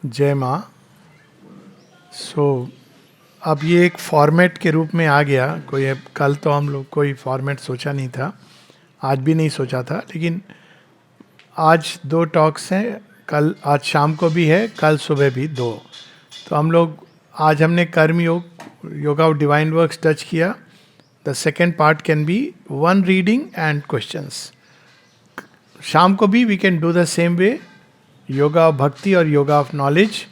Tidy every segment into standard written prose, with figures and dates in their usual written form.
जय माँ। अब ये एक फॉर्मेट के रूप में आ गया। कल तो हम लोग कोई फॉर्मेट सोचा नहीं था, आज भी नहीं सोचा था, लेकिन आज 2 टॉक्स हैं। कल आज शाम को भी है, कल सुबह भी 2। तो हम लोग आज हमने karma yoga, yoga of divine works touch किया। The second part can be 1 reading and questions. शाम को भी we can do the same way, yoga of bhakti और yoga of knowledge,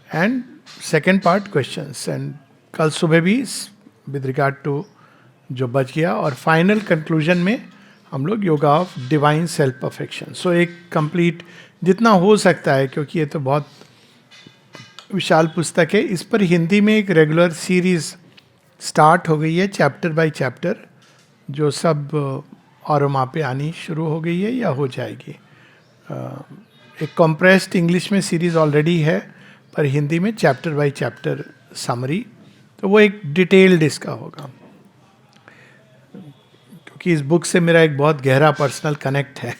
and second part questions. And कल सुबह भी विद रिगार्ड टू जो बच गया, और फाइनल कंक्लूजन में हम लोग yoga of divine self perfection. So एक कंप्लीट जितना हो सकता है, क्योंकि ये तो बहुत विशाल पुस्तक है। इस पर हिंदी में एक रेगुलर सीरीज स्टार्ट हो गई है, चैप्टर बाय चैप्टर, जो सब और वहाँ पे आनी शुरू हो गई है या हो जाएगी। एक कॉम्प्रेस्ड इंग्लिश में सीरीज ऑलरेडी है, पर हिंदी में चैप्टर बाय चैप्टर समरी, तो वो एक डिटेल्ड इसका होगा। क्योंकि इस बुक से मेरा एक बहुत गहरा पर्सनल कनेक्ट है।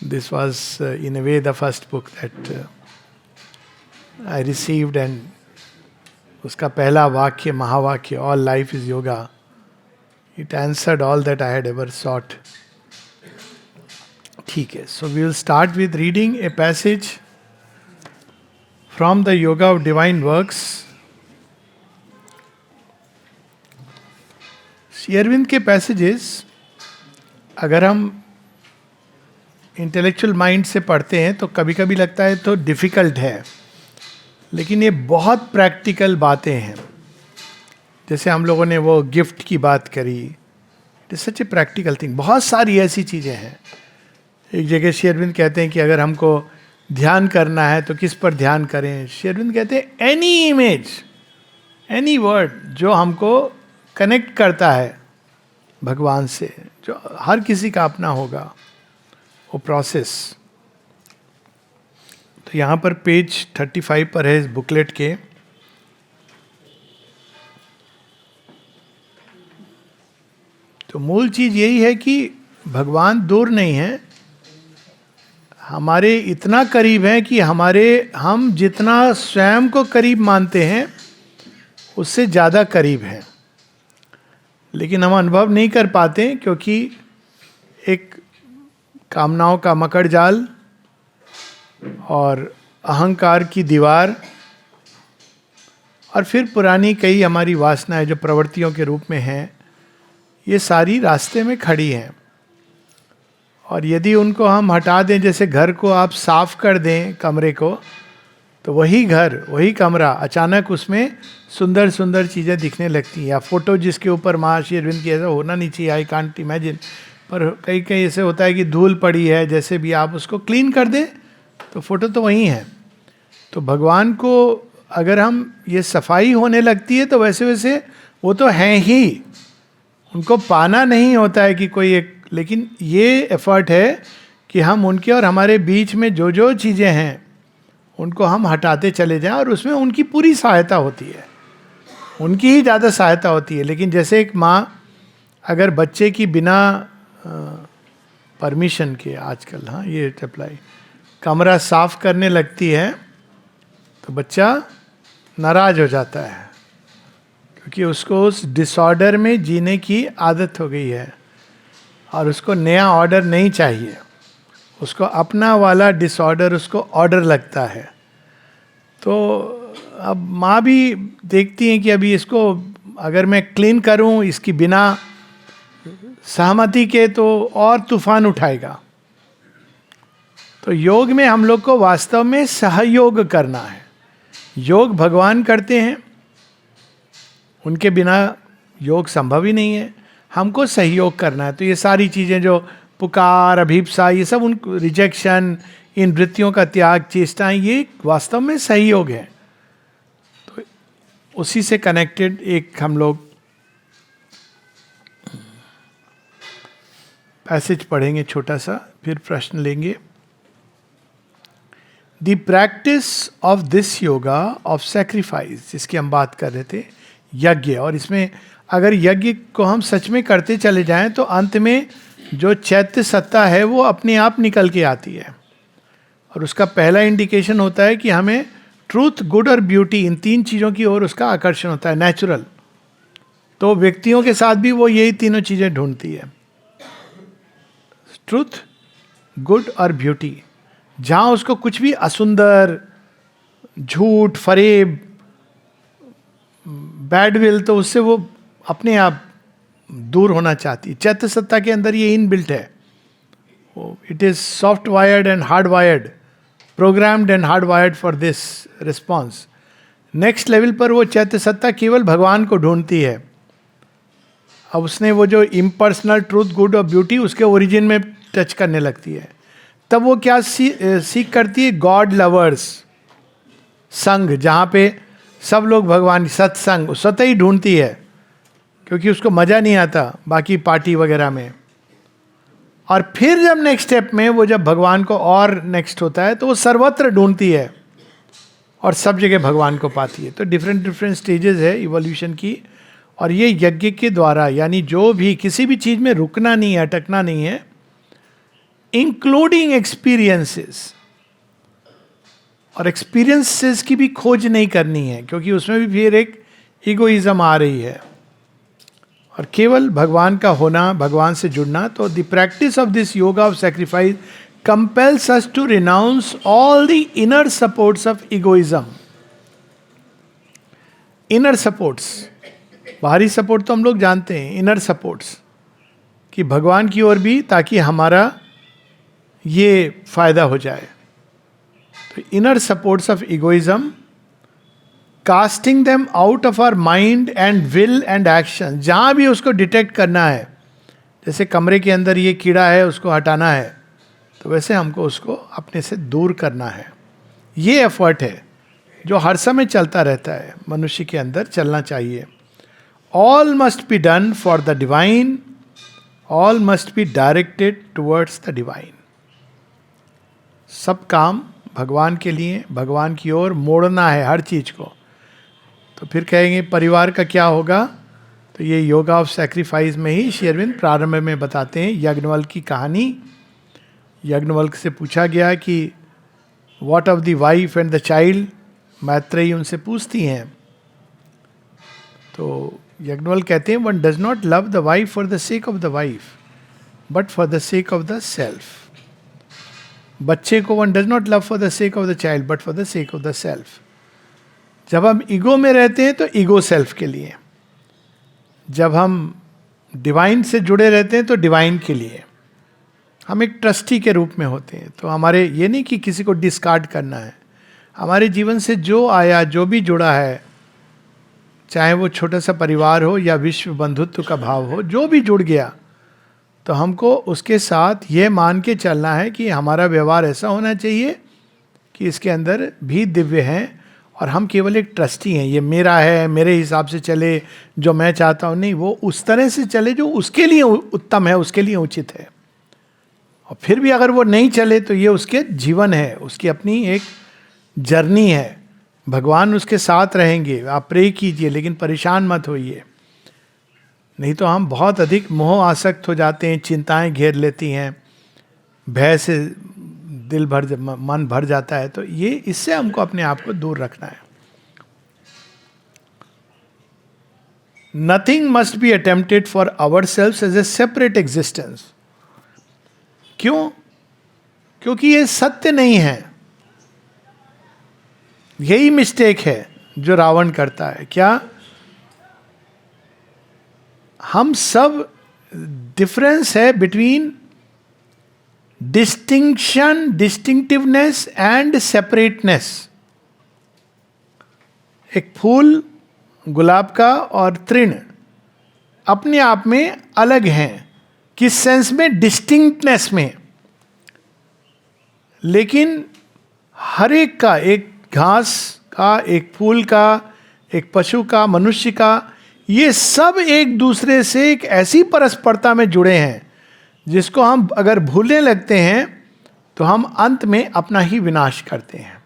This was in a way the first book that I received, and उसका पहला वाक्य, महावाक्य, all life is yoga, it answered all that I had ever sought. ठीक है, so we will start with reading a passage from the yoga of divine works. Shri Aurobindo के passages अगर हम intellectual mind से पढ़ते हैं तो कभी कभी लगता है तो डिफिकल्ट है, लेकिन ये बहुत प्रैक्टिकल बातें हैं। जैसे हम लोगों ने वो गिफ्ट की बात करी, it is such a practical thing. बहुत सारी ऐसी चीज़ें हैं। एक जगह श्री अरविंद कहते हैं कि अगर हमको ध्यान करना है तो किस पर ध्यान करें। श्री अरविंद कहते हैं एनी इमेज, एनी वर्ड जो हमको कनेक्ट करता है भगवान से, जो हर किसी का अपना होगा, वो प्रोसेस। तो यहाँ पर पेज 35 पर है इस बुकलेट के। तो मूल चीज यही है कि भगवान दूर नहीं है, हमारे इतना करीब है कि हम जितना स्वयं को करीब मानते हैं उससे ज़्यादा करीब है, लेकिन हम अनुभव नहीं कर पाते, क्योंकि एक कामनाओं का मकड़ जाल और अहंकार की दीवार, और फिर पुरानी कई हमारी वासनाएं जो प्रवृत्तियों के रूप में हैं, ये सारी रास्ते में खड़ी हैं। और यदि उनको हम हटा दें, जैसे घर को आप साफ कर दें कमरे को, तो वही घर, वही कमरा, अचानक उसमें सुंदर सुंदर चीज़ें दिखने लगती हैं। या फोटो जिसके ऊपर महर्षि अरविंद की, ऐसा होना नहीं चाहिए, आई कांट इमेजिन, पर कई कई ऐसे होता है कि धूल पड़ी है, जैसे भी आप उसको क्लीन कर दें तो फोटो तो वही है। तो भगवान को अगर हम ये सफाई होने लगती है तो वैसे वैसे वो तो हैं ही, उनको पाना नहीं होता है कि कोई एक, लेकिन ये एफर्ट है कि हम उनके और हमारे बीच में जो जो चीज़ें हैं उनको हम हटाते चले जाएं, और उसमें उनकी पूरी सहायता होती है, उनकी ही ज़्यादा सहायता होती है। लेकिन जैसे एक माँ अगर बच्चे की बिना परमिशन के, आजकल हाँ ये अप्लाई, कमरा साफ करने लगती है तो बच्चा नाराज हो जाता है, क्योंकि उसको उस डिसऑर्डर में जीने की आदत हो गई है, और उसको नया ऑर्डर नहीं चाहिए, उसको अपना वाला डिसऑर्डर उसको ऑर्डर लगता है। तो अब माँ भी देखती हैं कि अभी इसको अगर मैं क्लीन करूँ इसकी बिना सहमति के तो और तूफान उठाएगा। तो योग में हम लोग को वास्तव में सहयोग करना है। योग भगवान करते हैं, उनके बिना योग संभव ही नहीं है, हमको सहयोग करना है। तो ये सारी चीज़ें जो पुकार, अभिप्सा, ये सब उन रिजेक्शन, इन वृत्तियों का त्याग, चेष्टाएं, ये वास्तव में सहयोग है। तो उसी से कनेक्टेड एक हम लोग पैसेज पढ़ेंगे छोटा सा, फिर प्रश्न लेंगे। The practice of this yoga of sacrifice, जिसकी हम बात कर रहे थे, यज्ञ। और इसमें अगर यज्ञ को हम सच में करते चले जाएं तो अंत में जो चैत्य सत्ता है वो अपने आप निकल के आती है। और उसका पहला इंडिकेशन होता है कि हमें ट्रूथ, गुड और ब्यूटी, इन तीन चीज़ों की ओर उसका आकर्षण होता है, नेचुरल। तो व्यक्तियों के साथ भी वो यही तीनों चीज़ें ढूंढती है, ट्रूथ, गुड और ब्यूटी। जहाँ उसको कुछ भी असुंदर, झूठ, फरेब, बैड विल, तो उससे वो अपने आप दूर होना चाहती। चैत्य सत्ता के अंदर ये इनबिल्ट है, it is soft wired and hard wired, programmed and hard wired for this response. Next level पर वो चैत्य सत्ता केवल भगवान को ढूंढती है। अब उसने वो जो इम्पर्सनल ट्रूथ, गुड और ब्यूटी, उसके ओरिजिन में टच करने लगती है। तब वो क्या सीख करती है? गॉड लवर्स संग, जहाँ पे सब लोग भगवान, सत्संग स्वतः ही ढूंढती है, क्योंकि उसको मज़ा नहीं आता बाकी पार्टी वगैरह में। और फिर जब नेक्स्ट स्टेप में वो जब भगवान को और नेक्स्ट होता है, तो वो सर्वत्र ढूंढती है और सब जगह भगवान को पाती है। तो डिफरेंट डिफरेंट स्टेजेस है इवोल्यूशन की। और ये यज्ञ के द्वारा, यानी जो भी किसी भी चीज़ में रुकना नहीं है, अटकना नहीं है, इंक्लूडिंग एक्सपीरियंसेस। और एक्सपीरियंसेस की भी खोज नहीं करनी है, क्योंकि उसमें भी फिर एक इगोइज्म आ रही है। और केवल भगवान का होना, भगवान से जुड़ना। तो the practice of this yoga of sacrifice compels us to renounce all the inner supports of egoism. Inner supports, बाहरी सपोर्ट तो हम लोग जानते हैं, इनर सपोर्ट्स कि भगवान की ओर भी, ताकि हमारा ये फायदा हो जाए। तो inner supports of egoism, casting them out of our mind and will and action. जहाँ भी उसको डिटेक्ट करना है, जैसे कमरे के अंदर ये कीड़ा है, उसको हटाना है, तो वैसे हमको उसको अपने से दूर करना है। ये एफर्ट है जो हर समय चलता रहता है, मनुष्य के अंदर चलना चाहिए। All must be done for the divine, all must be directed towards the divine. सब काम भगवान के लिए, भगवान की ओर मोड़ना है हर चीज़ को। तो फिर कहेंगे परिवार का क्या होगा? तो ये योगा ऑफ सैक्रिफाइस में ही श्री अरविंद प्रारंभ में बताते हैं यज्ञवल्क की कहानी। यज्ञवल्क से पूछा गया कि what of the wife and the child, Maitreyi उनसे पूछती हैं। तो यज्ञवल्क कहते हैं one does not love the wife for the sake of the wife, but for the sake of the self. बच्चे को one does not love for the sake of the child, but for the sake of the self. जब हम ego में रहते हैं तो ego self के लिए, जब हम डिवाइन से जुड़े रहते हैं तो डिवाइन के लिए। हम एक ट्रस्टी के रूप में होते हैं। तो हमारे ये नहीं कि किसी को डिस्कार्ड करना है, हमारे जीवन से जो आया, जो भी जुड़ा है, चाहे वो छोटा सा परिवार हो या विश्व बंधुत्व का भाव हो, जो भी जुड़ गया, तो हमको उसके साथ ये मान के चलना है कि हमारा व्यवहार ऐसा होना चाहिए कि इसके अंदर भी दिव्य हैं और हम केवल एक ट्रस्टी हैं। ये मेरा है, मेरे हिसाब से चले, जो मैं चाहता हूँ नहीं, वो उस तरह से चले जो उसके लिए उत्तम है, उसके लिए उचित है। और फिर भी अगर वो नहीं चले तो ये उसके जीवन है, उसकी अपनी एक जर्नी है। भगवान उसके साथ रहेंगे, आप प्रे कीजिए, लेकिन परेशान मत होइए, नहीं तो हम बहुत अधिक मोह आसक्त हो जाते हैं, चिंताएं घेर लेती हैं, भय से दिल मन भर जाता है। तो ये, इससे हमको अपने आप को दूर रखना है। Nothing must be attempted for our self as a separate existence. क्यों? क्योंकि ये सत्य नहीं है। यही मिस्टेक है जो रावण करता है। क्या? हम सब, डिफरेंस है between distinction, distinctiveness and separateness. एक फूल गुलाब का और तृण अपने आप में अलग हैं, किस सेंस में? डिस्टिंक्टनेस में। लेकिन हर एक का, एक घास का, एक फूल का, एक पशु का, मनुष्य का, ये सब एक दूसरे से एक ऐसी परस्परता में जुड़े हैं जिसको हम अगर भूलने लगते हैं तो हम अंत में अपना ही विनाश करते हैं।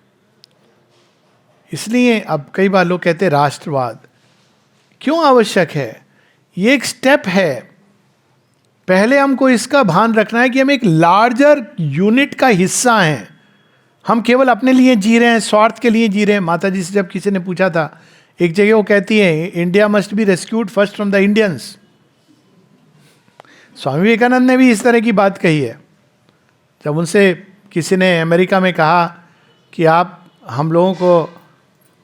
इसलिए अब कई बार लोग कहते हैं राष्ट्रवाद क्यों आवश्यक है? ये एक स्टेप है। पहले हमको इसका भान रखना है कि हम एक लार्जर यूनिट का हिस्सा हैं। हम केवल अपने लिए जी रहे हैं, स्वार्थ के लिए जी रहे हैं. माता जी से जब किसी ने पूछा था, एक जगह वो कहती है, India must be rescued first from the Indians. Swami Vivekananda ने भी इस तरह की बात कही है. जब उनसे किसी ने अमेरिका में कहा कि आप हम लोगों को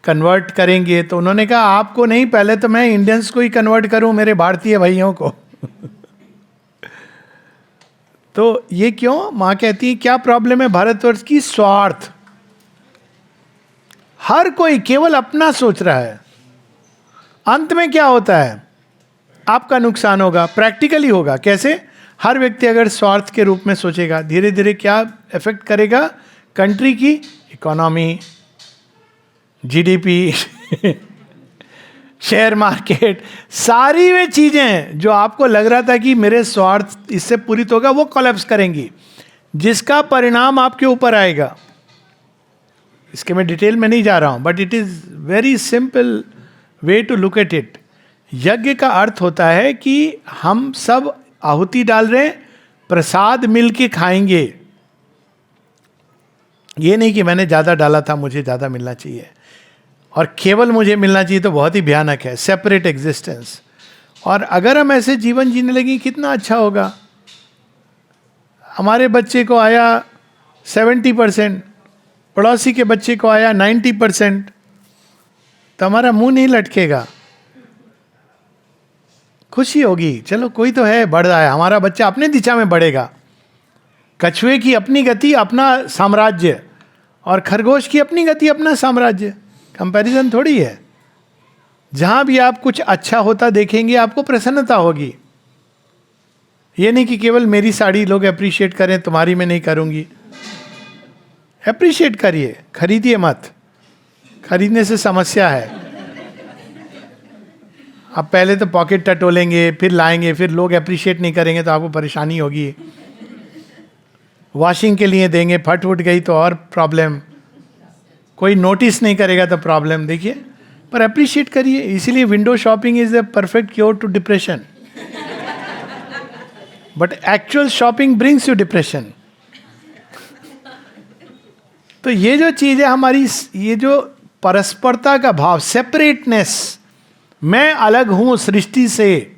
कन्वर्ट करेंगे, तो उन्होंने कहा आपको नहीं, पहले तो मैं इंडियंस को ही कन्वर्ट करूं, मेरे भारतीय भाइयों को. तो ये क्यों? माँ कहती है क्या प्रॉब्लम है भारतवर्ष की? स्वार्थ. हर कोई केवल अपना सोच रहा है. अंत में क्या होता है? आपका नुकसान होगा, प्रैक्टिकली होगा. कैसे? हर व्यक्ति अगर स्वार्थ के रूप में सोचेगा, धीरे धीरे क्या इफेक्ट करेगा? कंट्री की इकोनॉमी, जीडीपी, शेयर मार्केट, सारी वे चीजें जो आपको लग रहा था कि मेरे स्वार्थ इससे पूरित होगा, वो कोलैप्स करेंगी, जिसका परिणाम आपके ऊपर आएगा. इसके मैं डिटेल में नहीं जा रहा हूं, but it is very simple way to look at it. यज्ञ का अर्थ होता है कि हम सब आहुति डाल रहे हैं, प्रसाद मिल के खाएंगे. ये नहीं कि मैंने ज्यादा डाला था, मुझे ज्यादा मिलना चाहिए और केवल मुझे मिलना चाहिए, तो बहुत ही भयानक है. Separate existence. और अगर हम ऐसे जीवन जीने लगे, कितना अच्छा होगा. हमारे बच्चे को आया 70%, पड़ोसी के बच्चे को आया 90%, तो हमारा मुंह नहीं लटकेगा, खुशी होगी. चलो कोई तो है, बढ़ रहा है, हमारा बच्चा अपने दिशा में बढ़ेगा. कछुए की अपनी गति, अपना साम्राज्य, और खरगोश की अपनी गति, अपना साम्राज्य. कंपैरिजन थोड़ी है. जहां भी आप कुछ अच्छा होता देखेंगे, आपको प्रसन्नता होगी. ये नहीं कि केवल मेरी साड़ी लोग अप्रिशिएट करें, तुम्हारी मैं नहीं करूंगी. अप्रिशिएट करिए, खरीदिए मत. खरीदने से समस्या है. आप पहले तो पॉकेट टटोलेंगे, फिर लाएंगे, फिर लोग अप्रिशिएट नहीं करेंगे तो आपको परेशानी होगी. वॉशिंग के लिए देंगे, फट उठ गई तो और प्रॉब्लम. कोई नोटिस नहीं करेगा तो प्रॉब्लम. देखिए, पर अप्रिशिएट करिए. इसीलिए window shopping is the perfect cure to depression, but actual shopping brings you depression. तो ये जो चीज है हमारी, ये जो परस्परता का भाव, सेपरेटनेस, मैं अलग हूं सृष्टि से,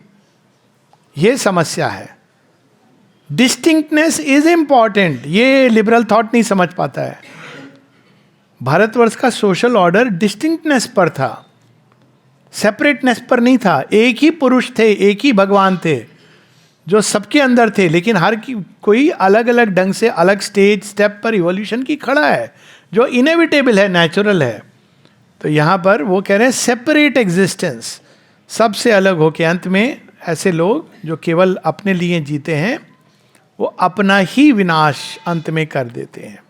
ये समस्या है. डिस्टिंक्टनेस इज इंपॉर्टेंट. ये लिबरल थॉट नहीं समझ पाता है. भारतवर्ष का सोशल ऑर्डर डिस्टिंक्टनेस पर था, सेपरेटनेस पर नहीं था. एक ही पुरुष थे, एक ही भगवान थे जो सबके अंदर थे, लेकिन हर कोई अलग अलग ढंग से, अलग स्टेज स्टेप पर इवोल्यूशन की खड़ा है, जो इनएविटेबल है, नेचुरल है. तो यहां पर वो कह रहे हैं सेपरेट एग्जिस्टेंस, सबसे अलग होके. अंत में ऐसे लोग जो केवल अपने लिए जीते हैं, वो अपना ही विनाश अंत में कर देते हैं.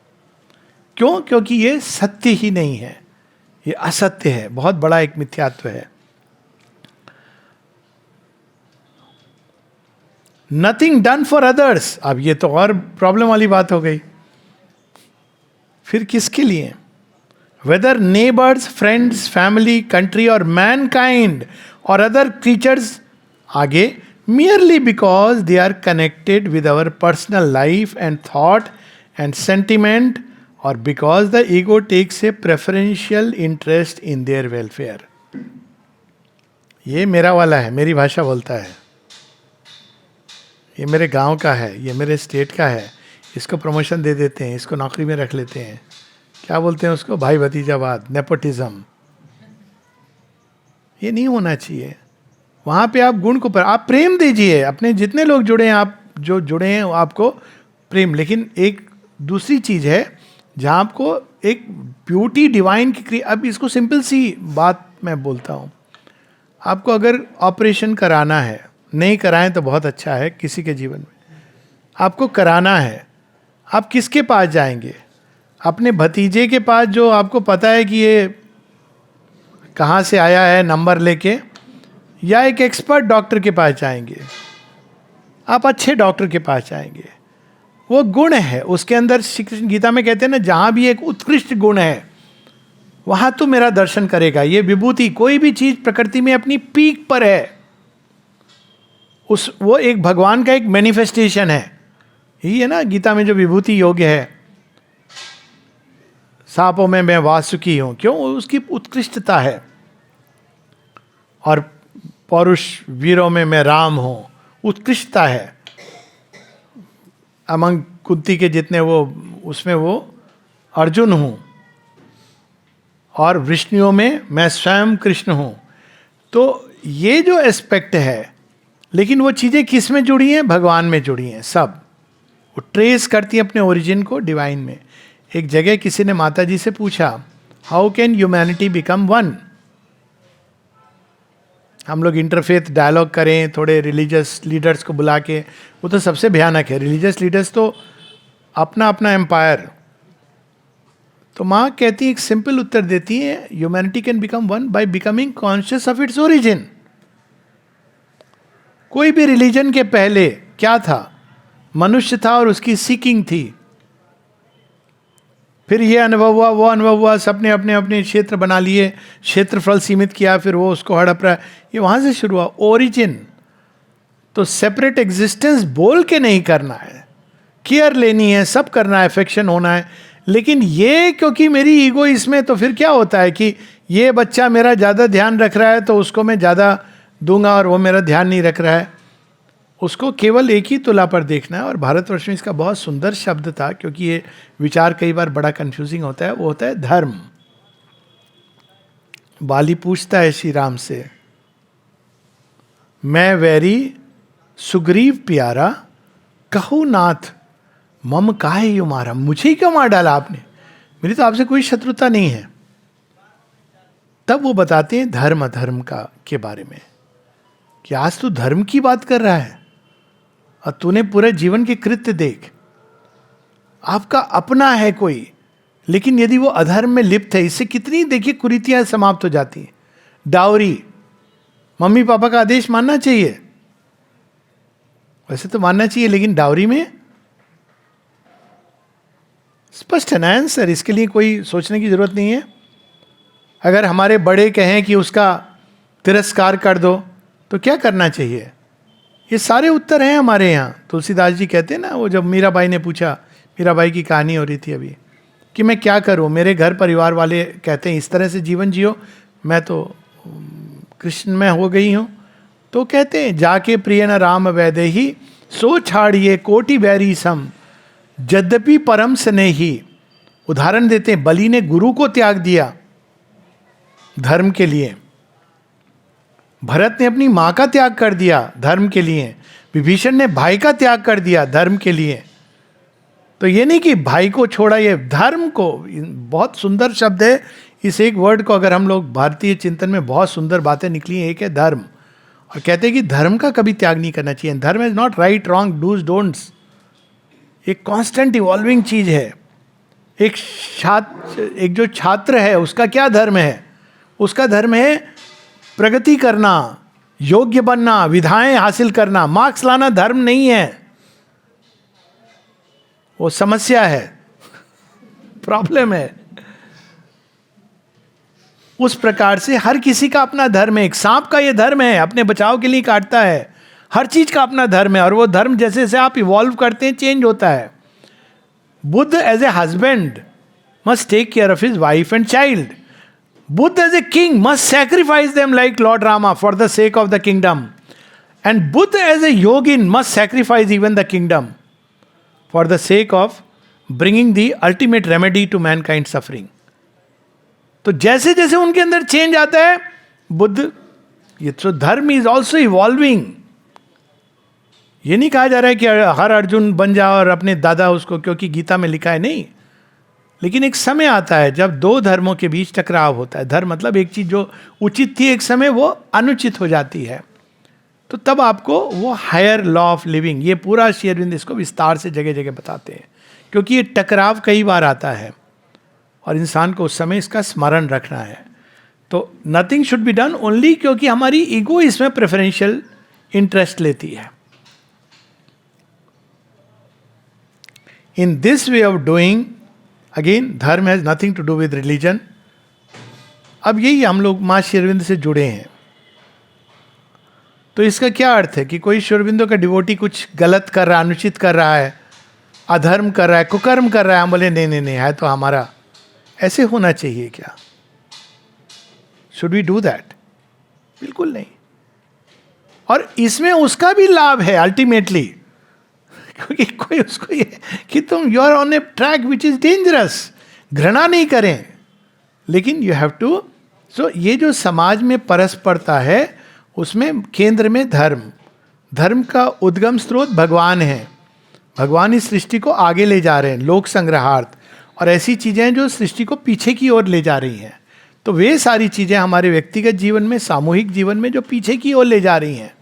क्यों? क्योंकि ये सत्य ही नहीं है, ये असत्य है, बहुत बड़ा एक मिथ्यात्व है. Nothing done for others. अब ये तो और प्रॉब्लम वाली बात हो गई. फिर किसके लिए? Whether neighbours, friends, family, country और मैनकाइंड और अदर क्रीचर्स, आगे, merely because they are connected with our personal life and thought and sentiment, or because the ego takes a preferential interest in their welfare. ये मेरा वाला है, मेरी भाषा बोलता है, ये मेरे गांव का है, ये मेरे स्टेट का है, इसको प्रमोशन दे देते हैं, इसको नौकरी में रख लेते हैं. क्या बोलते हैं उसको? भाई भतीजावाद, नेपोटिज्म. ये नहीं होना चाहिए. वहाँ पे आप गुण को आप प्रेम दीजिए. अपने जितने लोग जुड़े हैं, आप जो जुड़े हैं आपको प्रेम. लेकिन एक दूसरी चीज़ है जहाँ आपको एक ब्यूटी डिवाइन की अब इसको सिंपल सी बात मैं बोलता हूँ. आपको अगर ऑपरेशन कराना है, नहीं कराएं तो बहुत अच्छा है किसी के जीवन में, आपको कराना है, आप किसके पास जाएंगे? अपने भतीजे के पास जो आपको पता है कि ये कहाँ से आया है नंबर लेके, या एक एक्सपर्ट डॉक्टर के पास जाएंगे? आप अच्छे डॉक्टर के पास जाएंगे. वो गुण है उसके अंदर. श्री कृष्ण गीता में कहते हैं ना, जहां भी एक उत्कृष्ट गुण है वहां तू मेरा दर्शन करेगा. ये विभूति, कोई भी चीज प्रकृति में अपनी पीक पर है, वो एक भगवान का एक मैनिफेस्टेशन है. यही है ना गीता में जो विभूति योग है. सांपों में मैं वासुकी हूं, क्यों? उसकी उत्कृष्टता है। और पौरुष वीरों में मैं राम हूं, उत्कृष्टता है। अमंग कुंती के जितने वो, उसमें वो अर्जुन हूं। और विष्णुओं में मैं स्वयं कृष्ण हूं। तो ये जो एस्पेक्ट है, लेकिन वो चीजें किस में जुड़ी हैं? भगवान में जुड़ी हैं सब। वो ट्रेस करती हैं अपने ओरिजिन को डिवाइन में। एक जगह किसी ने माता जी से पूछा, how can humanity become one? हम लोग इंटरफेथ डायलॉग करें, थोड़े रिलीजियस लीडर्स को बुला के, वो तो सबसे भयानक है। रिलीजियस लीडर्स तो अपना अपना एम्पायर। तो माँ कहती है, एक सिंपल उत्तर देती है, humanity can become one by becoming conscious of its origin. कोई भी रिलीजन के पहले क्या था? मनुष्य था और उसकी सीकिंग थी। फिर ये अनुभव हुआ, वो अनुभव हुआ, सबने अपने अपने क्षेत्र बना लिए, क्षेत्रफल सीमित किया, फिर वो उसको हड़प रहा है। ये वहां से शुरू हुआ ओरिजिन। तो सेपरेट एग्जिस्टेंस बोल के नहीं करना है, केयर लेनी है, सब करना है, अफेक्शन होना है। लेकिन ये क्योंकि मेरी ईगो इसमें, तो फिर क्या होता है कि ये बच्चा मेरा ज़्यादा ध्यान रख रहा है तो उसको मैं ज़्यादा दूंगा, और वो मेरा ध्यान नहीं रख रहा है। उसको केवल एक ही तुला पर देखना है। और भारतवर्ष में इसका बहुत सुंदर शब्द था, क्योंकि ये विचार कई बार बड़ा कंफ्यूजिंग होता है, वो होता है धर्म। बाली पूछता है श्री राम से, मैं वैरी सुग्रीव प्यारा, कहू नाथ मम काहे यू मारा? मुझे ही क्यों मार डाला आपने? मेरी तो आपसे कोई शत्रुता नहीं है। तब वो बताते हैं धर्म अधर्म का के बारे में, कि आज तू धर्म की बात कर रहा है और तूने पूरे जीवन के कृत्य देख। आपका अपना है कोई, लेकिन यदि वो अधर्म में लिप्त है, इससे कितनी देखिए कुरीतियां समाप्त हो जाती हैं। डाउरी, मम्मी पापा का आदेश मानना चाहिए, वैसे तो मानना चाहिए, लेकिन डाउरी में स्पष्ट है ना आंसर। इसके लिए कोई सोचने की जरूरत नहीं है। अगर हमारे बड़े कहें कि उसका तिरस्कार कर दो, तो क्या करना चाहिए? ये सारे उत्तर हैं हमारे यहाँ। तुलसीदास जी कहते हैं ना, वो जब मीराबाई ने पूछा, मीराबाई की कहानी हो रही थी अभी, कि मैं क्या करूँ, मेरे घर परिवार वाले कहते हैं इस तरह से जीवन जियो, मैं तो कृष्ण में हो गई हूँ। तो कहते हैं, जाके प्रिय न राम वैदेही, सो छाड़िए कोटि बैरी सम, यद्यपि परम स्नेही। उदाहरण देते हैं, बलि ने गुरु को त्याग दिया धर्म के लिए, भरत ने अपनी मां का त्याग कर दिया धर्म के लिए, विभीषण ने भाई का त्याग कर दिया धर्म के लिए। तो ये नहीं कि भाई को छोड़ा, ये धर्म को। बहुत सुंदर शब्द है, इस एक वर्ड को अगर हम लोग, भारतीय चिंतन में बहुत सुंदर बातें निकली हैं। एक है धर्म, और कहते हैं कि धर्म का कभी त्याग नहीं करना चाहिए। Dharma is not right wrong dos don'ts, एक कांस्टेंट इवॉल्विंग चीज है। एक जो छात्र है, उसका क्या धर्म है? उसका धर्म है प्रगति करना, योग्य बनना, विधाएं हासिल करना। मार्क्स लाना धर्म नहीं है, वो समस्या है, प्रॉब्लम है। उस प्रकार से हर किसी का अपना धर्म है। एक सांप का ये धर्म है, अपने बचाव के लिए काटता है। हर चीज का अपना धर्म है, और वो धर्म जैसे जैसे आप इवॉल्व करते हैं, चेंज होता है। Buddha as a husband must take care of his wife and child. Buddha as a king must sacrifice them like Lord Rama for the sake of the kingdom. And Buddha as a yogin must sacrifice even the kingdom for the sake of bringing the ultimate remedy to mankind's suffering. तो जैसे जैसे उनके अंदर change आता है, बुद्ध, ये तो धर्म इज ऑल्सो इवॉल्विंग। ये नहीं कहा जा रहा है कि हर अर्जुन बन जाओ और अपने दादा उसको, क्योंकि गीता में लिखा है, नहीं। लेकिन एक समय आता है जब दो धर्मों के बीच टकराव होता है। धर्म मतलब एक चीज जो उचित थी एक समय, वो अनुचित हो जाती है। तो तब आपको वो हायर लॉ ऑफ लिविंग, ये पूरा श्री अरविंद इसको विस्तार से जगह जगह बताते हैं, क्योंकि ये टकराव कई बार आता है और इंसान को उस समय इसका स्मरण रखना है। तो nothing should be done only क्योंकि हमारी ईगो इसमें प्रेफरेंशियल इंटरेस्ट लेती है। In this way of doing, again dharma has nothing to do with religion. अब यही हम लोग माँ श्री अरविंद से जुड़े हैं, तो इसका क्या अर्थ है कि कोई श्री अरविंदो का डिवोटी कुछ गलत कर रहा है, अनुचित कर रहा है, अधर्म कर रहा है, कुकर्म कर रहा है, हम बोले नहीं नहीं नहीं, है तो हमारा ऐसे होना चाहिए क्या? Should we do that? बिल्कुल नहीं. और इसमें उसका भी लाभ है अल्टीमेटली, क्योंकि कोई उसको ये कि तुम you are on a track which is dangerous. घृणा नहीं करें, लेकिन यू हैव टू. सो ये जो समाज में परस्परता है, उसमें केंद्र में धर्म. धर्म का उद्गम स्रोत भगवान है. भगवान इस सृष्टि को आगे ले जा रहे हैं, लोक संग्रहार्थ और ऐसी चीजें हैं जो सृष्टि को पीछे की ओर ले जा रही हैं. तो वे सारी चीजें हमारे व्यक्तिगत जीवन में, सामूहिक जीवन में जो पीछे की ओर ले जा रही हैं,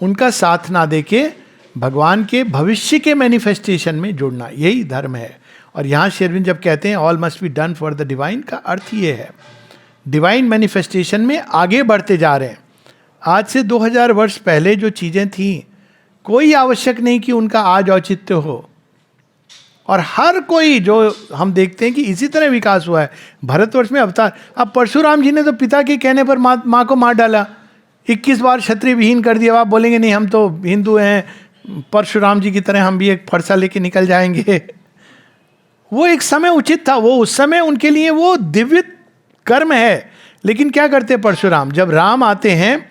उनका साथ ना देके भगवान के भविष्य के मैनिफेस्टेशन में जुड़ना, यही धर्म है. और यहाँ श्री अरविंद जब कहते हैं all must be done for the divine, का अर्थ ये है डिवाइन मैनिफेस्टेशन में आगे बढ़ते जा रहे हैं. आज से 2000 वर्ष पहले जो चीजें थी, कोई आवश्यक नहीं कि उनका आज औचित्य हो. और हर कोई जो हम देखते हैं कि इसी तरह विकास हुआ है. भारतवर्ष में अवतार, अब परशुराम जी ने तो पिता के कहने पर माँ को मार डाला, 21 बार क्षत्रिय विहीन कर दिया. आप बोलेंगे नहीं हम तो हिंदू हैं, परशुराम जी की तरह हम भी एक फरसा लेके निकल जाएंगे. वो एक समय उचित था, वो उस समय उनके लिए वो दिव्य कर्म है. लेकिन क्या करते परशुराम, जब राम आते हैं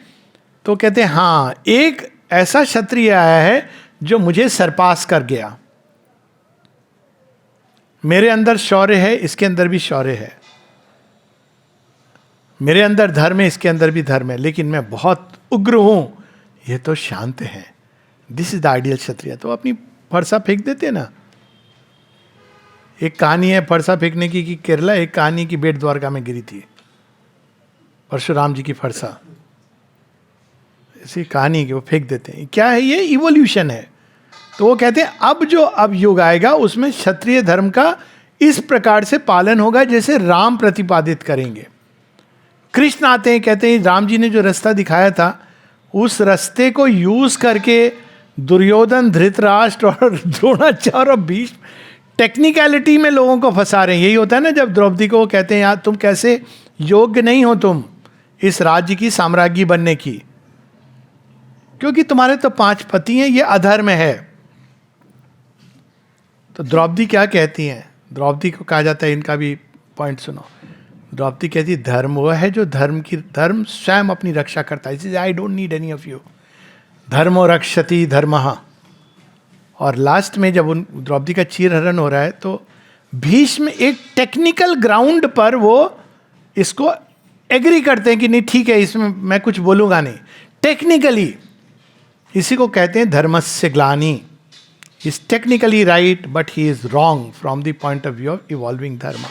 तो कहते हैं हाँ एक ऐसा क्षत्रिय आया है जो मुझे सरपास कर गया. मेरे अंदर शौर्य है, इसके अंदर भी शौर्य है. मेरे अंदर धर्म है, इसके अंदर भी धर्म है, लेकिन मैं बहुत उग्र हूं, ये तो शांत है. दिस इज द आइडियल क्षत्रिय. तो अपनी फरसा फेंक देते ना. एक कहानी है फरसा फेंकने की कि केरला, एक कहानी की बेट द्वारका में गिरी थी परशुराम जी की फरसा. ऐसी कहानी कि वो फेंक देते हैं. क्या है ये? इवोल्यूशन है. तो वो कहते हैं अब युग आएगा उसमें क्षत्रिय धर्म का इस प्रकार से पालन होगा जैसे राम प्रतिपादित करेंगे. कृष्ण आते हैं, कहते हैं राम जी ने जो रास्ता दिखाया था उस रास्ते को यूज करके दुर्योधन, धृतराष्ट्र और द्रोणाचार्य और भीष्म टेक्निकलिटी में लोगों को फंसा रहे हैं. यही होता है ना जब द्रौपदी को वो कहते हैं यार तुम कैसे योग्य नहीं हो तुम इस राज्य की साम्राज्ञी बनने की, क्योंकि तुम्हारे तो 5 पति हैं, ये अधर्म है. तो द्रौपदी क्या कहती हैं? द्रौपदी को कहा जाता है, इनका भी पॉइंट सुनो. द्रौपदी कहती है धर्म वो है जो धर्म स्वयं अपनी रक्षा करता है. इस I don't need any of you. धर्मो रक्षति धर्मः. और लास्ट में जब उन द्रौपदी का चीरहरण हो रहा है तो भीष्म एक टेक्निकल ग्राउंड पर वो इसको एग्री करते हैं कि नहीं ठीक है, इसमें मैं कुछ बोलूंगा नहीं. टेक्निकली इसी को कहते हैं धर्मस्य ग्लानि. Is technically right but he is wrong from the point of view of evolving dharma.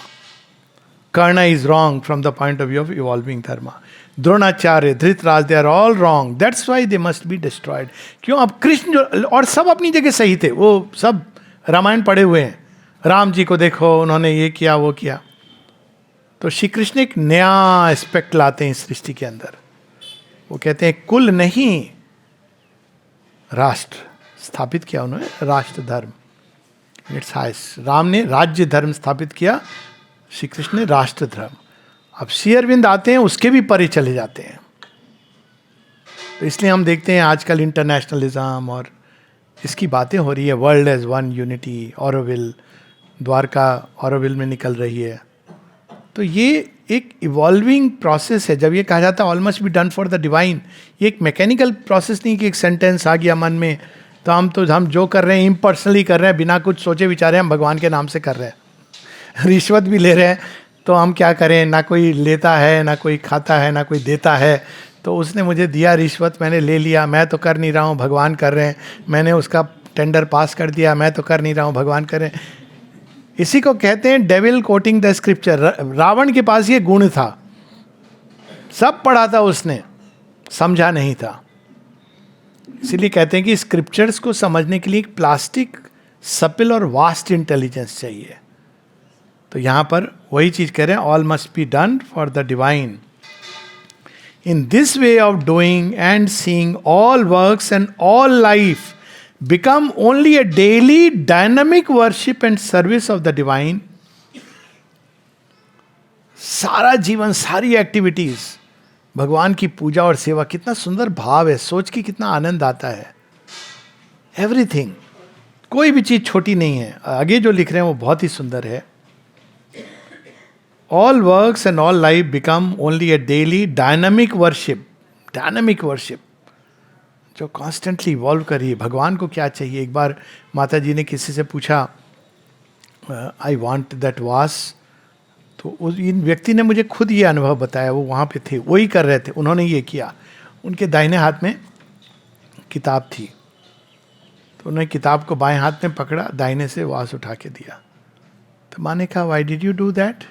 Karna is wrong from the point of view of evolving dharma. Dronacharya, Dhritraj, they are all wrong. That's why they must be destroyed. क्यों? अब कृष्ण जो, और सब अपनी जगह सही थे, वो सब रामायण पढ़े हुए हैं. राम जी को देखो, उन्होंने ये किया वो किया. तो श्री कृष्ण एक नया एस्पेक्ट लाते हैं इस सृष्टि के अंदर. वो कहते हैं कुल नहीं, राष्ट्र स्थापित किया उन्होंने, राष्ट्र धर्म इट्स हाईएस्ट. राम ने राज्य धर्म स्थापित किया, श्री कृष्ण ने राष्ट्र धर्म. अब श्री अरविंद आते हैं, उसके भी परे चले जाते हैं. तो इसलिए हम देखते हैं आजकल इंटरनेशनलिज्म और इसकी बातें हो रही है. World as one unity, Auroville, Dwarka Auroville में निकल रही है. तो ये एक इवॉल्विंग प्रोसेस है. जब ये कहा जाता है all must be done for the divine, ये एक मैकेनिकल प्रोसेस नहीं कि एक सेंटेंस आ गया मन में तो हम जो कर रहे हैं इम्पर्सनली कर रहे हैं, बिना कुछ सोचे विचारे हम भगवान के नाम से कर रहे हैं. रिश्वत भी ले रहे हैं तो हम क्या करें, ना कोई लेता है, ना कोई खाता है, ना कोई देता है. तो उसने मुझे दिया रिश्वत, मैंने ले लिया, मैं तो कर नहीं रहा हूँ, भगवान कर रहे हैं. मैंने उसका टेंडर पास कर दिया, मैं तो कर नहीं रहा हूँ, भगवान कर रहे हैं. इसी को कहते हैं devil quoting the scripture. Ravana के पास ये गुण था, सब पढ़ा था उसने, समझा नहीं था. इसीलिए कहते हैं कि स्क्रिप्चर्स को समझने के लिए एक प्लास्टिक, सपिल और वास्ट इंटेलिजेंस चाहिए. तो यहां पर वही चीज कह रहे हैं, all must be done for the divine. In this way of doing and seeing all works and all life become only a daily dynamic worship and service of the divine. सारा जीवन, सारी एक्टिविटीज भगवान की पूजा और सेवा. कितना सुंदर भाव है, सोच के कितना आनंद आता है. एवरीथिंग, कोई भी चीज छोटी नहीं है. आगे जो लिख रहे हैं वो बहुत ही सुंदर है. All works and all life become only A daily dynamic worship. Dynamic worship जो कॉन्स्टेंटली इवॉल्व कर रही है. भगवान को क्या चाहिए? एक बार माता जी ने किसी से पूछा, आई वॉन्ट दैट वास. तो उस इन व्यक्ति ने मुझे खुद ये अनुभव बताया, वो वहाँ पे थे, वही कर रहे थे, उन्होंने ये किया. उनके दाहिने हाथ में किताब थी, तो उन्होंने किताब को बाएं हाथ में पकड़ा, दाहिने से वास उठा के दिया. तो माँ ने कहा, why did you do that?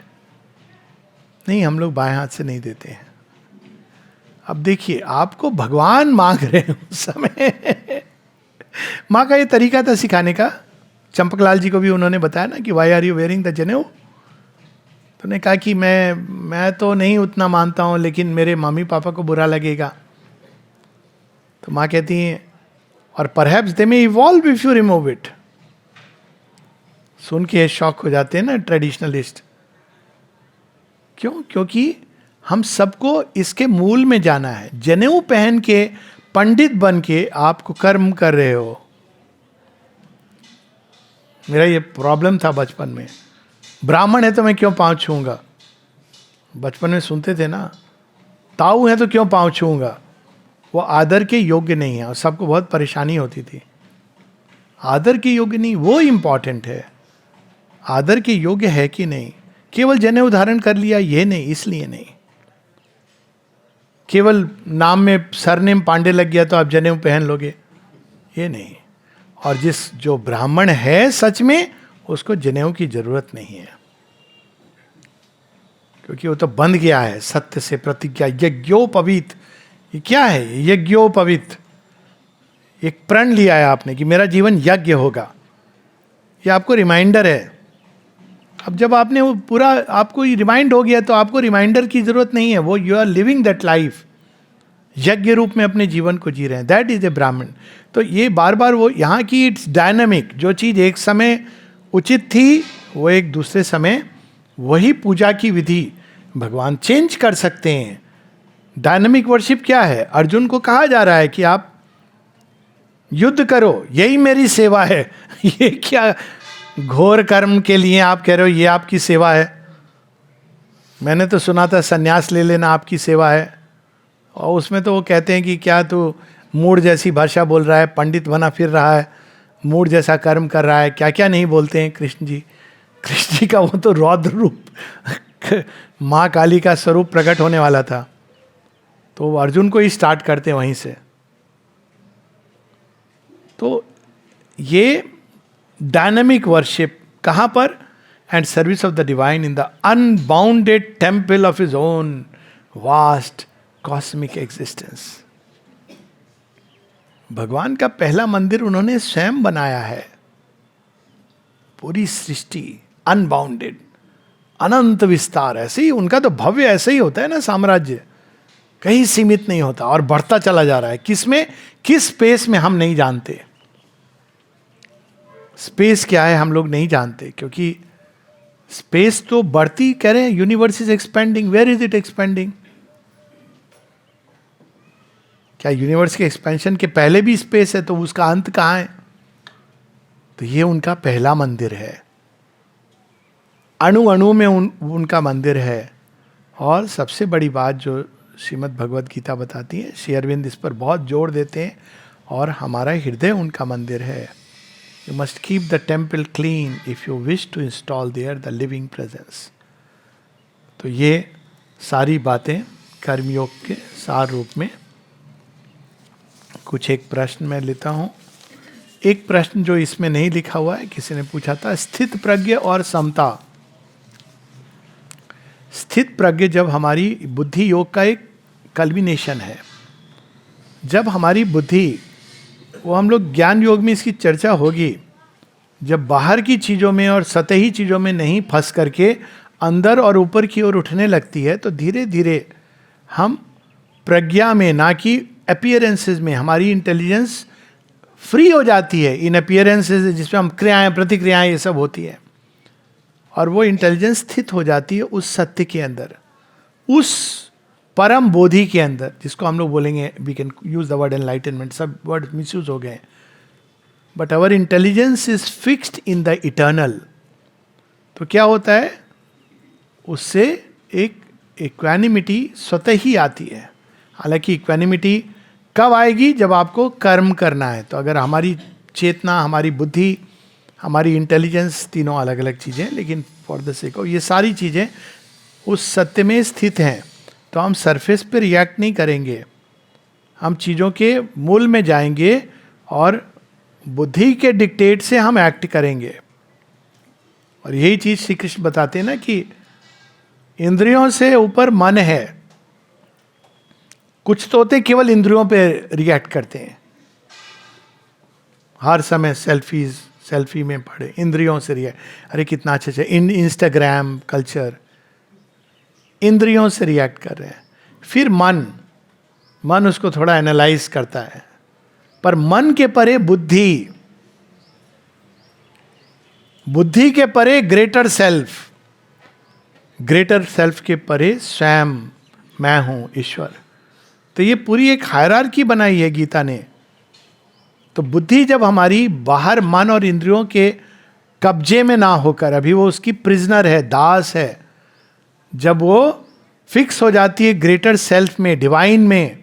नहीं, हम लोग बाएं हाथ से नहीं देते हैं. अब देखिए, आपको भगवान मांग रहे हैं उस समय. माँ का ये तरीका था सिखाने का. चंपकलाल जी को भी उन्होंने बताया ना कि why are you wearing the janeu. तो उन्होंने कहा कि मैं तो नहीं उतना मानता हूँ, लेकिन मेरे मम्मी पापा को बुरा लगेगा. तो माँ कहती हैं, और perhaps they may evolve if you remove it. सुन के शॉक हो जाते हैं ना ट्रेडिशनलिस्ट. क्यों? क्योंकि हम सबको इसके मूल में जाना है. जनेऊ पहन के, पंडित बन के आपको कर्म कर रहे हो. मेरा ये प्रॉब्लम था बचपन में. ब्राह्मण है तो मैं क्यों पाँव छूंगा? बचपन में सुनते थे ना, ताऊ है तो क्यों पाँव छूंगा? वो आदर के योग्य नहीं है, और सबको बहुत परेशानी होती थी. आदर के योग्य नहीं, वो इंपॉर्टेंट है. आदर के योग्य है कि नहीं. केवल जनेऊ धारण कर लिया ये नहीं, इसलिए नहीं. केवल नाम में सरनेम पांडे लग गया तो आप जनेऊ पहन लोगे, ये नहीं. और जो ब्राह्मण है सच में, उसको जनेऊ की जरूरत नहीं है, क्योंकि वो तो बंध गया है सत्य से प्रतिज्ञा. यज्ञोपवीत, ये क्या है? यज्ञोपवीत, एक प्रण लिया है आपने कि मेरा जीवन यज्ञ होगा. ये आपको रिमाइंडर है. अब जब आपने वो पूरा, आपको रिमाइंड हो गया, तो आपको रिमाइंडर की जरूरत नहीं है. वो you are living that life, यज्ञ रूप में अपने जीवन को जी रहे हैं. दैट इज ए ब्राह्मण. तो ये बार बार वो यहाँ की इट्स डायनामिक. जो चीज़ एक समय उचित थी, वो एक दूसरे समय, वही पूजा की विधि भगवान चेंज कर सकते हैं. डायनामिक वर्शिप क्या है? अर्जुन को कहा जा रहा है कि आप युद्ध करो, यही मेरी सेवा है. ये क्या घोर कर्म के लिए आप कह रहे हो ये आपकी सेवा है? मैंने तो सुना था संन्यास ले लेना आपकी सेवा है. और उसमें तो वो कहते हैं कि क्या तू मूड जैसी भाषा बोल रहा है, पंडित बना फिर रहा है, मूड जैसा कर्म कर रहा है. क्या क्या नहीं बोलते हैं कृष्ण जी. कृष्ण जी का वो तो रौद्र रूप माँ काली का स्वरूप प्रकट होने वाला था. तो वो अर्जुन को ही स्टार्ट करते हैं वहीं से. तो ये डायनामिक वर्शिप कहाँ पर? And service of the divine in the unbounded temple of his own vast cosmic existence. भगवान का पहला मंदिर उन्होंने स्वयं बनाया है. पूरी सृष्टि अनबाउंडेड, अनंत विस्तार. ऐसे ही उनका तो भव्य ऐसे ही होता है ना, साम्राज्य कहीं सीमित नहीं होता और बढ़ता चला जा रहा है. किसमें, किस स्पेस में हम नहीं जानते. स्पेस क्या है हम लोग नहीं जानते, क्योंकि स्पेस तो बढ़ती, कह रहे हैं universe is expanding. Where is it expanding? क्या यूनिवर्स के एक्सपेंशन के पहले भी स्पेस है? तो उसका अंत कहाँ है? तो ये उनका पहला मंदिर है. अणु अणु में उनका मंदिर है. और सबसे बड़ी बात जो श्रीमद् भगवद गीता बताती है, श्री अरविंद इस पर बहुत जोर देते हैं, और हमारा हृदय उनका मंदिर है. You must keep the temple clean if you wish to install there the living presence. तो ये सारी बातें कर्मयोग के सार रूप में. कुछ एक प्रश्न मैं लेता हूँ. एक प्रश्न जो इसमें नहीं लिखा हुआ है, किसी ने पूछा था, स्थित प्रज्ञ और समता. स्थित प्रज्ञ जब हमारी बुद्धि योग का एक कल्बिनेशन है. जब हमारी बुद्धि, वो हम लोग ज्ञान योग में इसकी चर्चा होगी, जब बाहर की चीज़ों में और सतही चीज़ों में नहीं फंस करके अंदर और ऊपर की ओर उठने लगती है, तो धीरे धीरे हम प्रज्ञा में, ना कि अपीयरेंसेस में, हमारी इंटेलिजेंस फ्री हो जाती है. इन अपीयरेंसेस जिसमें हम क्रियाएं प्रतिक्रियाएं ये सब होती है, और वो इंटेलिजेंस स्थित हो जाती है उस सत्य के अंदर, उस परम बोधि के अंदर, जिसको हम लोग बोलेंगे, we can use the word enlightenment. सब वर्ड मिसयूज हो गए. But our intelligence is fixed in the eternal. तो क्या होता है? उससे एक इक्वानिमिटी स्वतः ही आती है। हालांकि इक्वानिमिटी कब आएगी? जब आपको कर्म करना है। तो अगर हमारी चेतना, हमारी बुद्धि, हमारी इंटेलिजेंस, तीनों अलग अलग चीज़ें, लेकिन फॉर द सेक ऑफ ये सारी चीज़ें उस सत्य में स्थित हैं, तो हम सरफेस पे रिएक्ट नहीं करेंगे, हम चीज़ों के मूल में जाएंगे और बुद्धि के डिक्टेट से हम एक्ट करेंगे। और यही चीज़ श्री कृष्ण बताते हैं ना कि इंद्रियों से ऊपर मन है। कुछ तोते केवल इंद्रियों पे रिएक्ट करते हैं, हर समय सेल्फी में पड़े, इंद्रियों से रिएक्ट, अरे कितना अच्छा इंस्टाग्राम कल्चर, इंद्रियों से रिएक्ट कर रहे हैं। फिर मन उसको थोड़ा एनालाइज करता है, पर मन के परे बुद्धि, बुद्धि के परे ग्रेटर सेल्फ, ग्रेटर सेल्फ के परे स्वयं मैं हूं ईश्वर। तो ये पूरी एक हायरार्की बनाई है गीता ने। तो बुद्धि जब हमारी बाहर मन और इंद्रियों के कब्जे में ना होकर, अभी वो उसकी प्रिजनर है, दास है, जब वो फिक्स हो जाती है ग्रेटर सेल्फ में, डिवाइन में,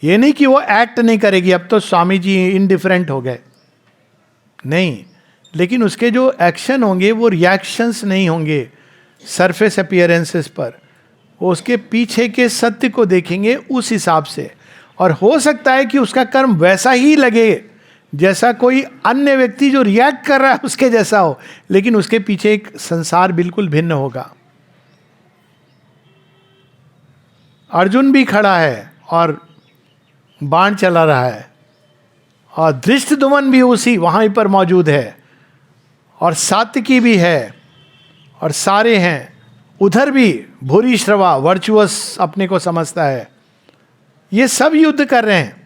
ये नहीं कि वो एक्ट नहीं करेगी, अब तो स्वामी जी इनडिफरेंट हो गए, नहीं, लेकिन उसके जो एक्शन होंगे वो रिएक्शंस नहीं होंगे सरफेस अपीयरेंसेस पर, वो उसके पीछे के सत्य को देखेंगे उस हिसाब से। और हो सकता है कि उसका कर्म वैसा ही लगे जैसा कोई अन्य व्यक्ति जो रिएक्ट कर रहा है उसके जैसा हो, लेकिन उसके पीछे एक संसार बिल्कुल भिन्न होगा। अर्जुन भी खड़ा है और बाण चला रहा है, और धृष्टद्युम्न भी उसी वहां पर मौजूद है, और सात्यकी भी है, और सारे हैं उधर भी। भूरिश्रवा वर्चुअस अपने को समझता है, ये सब युद्ध कर रहे हैं।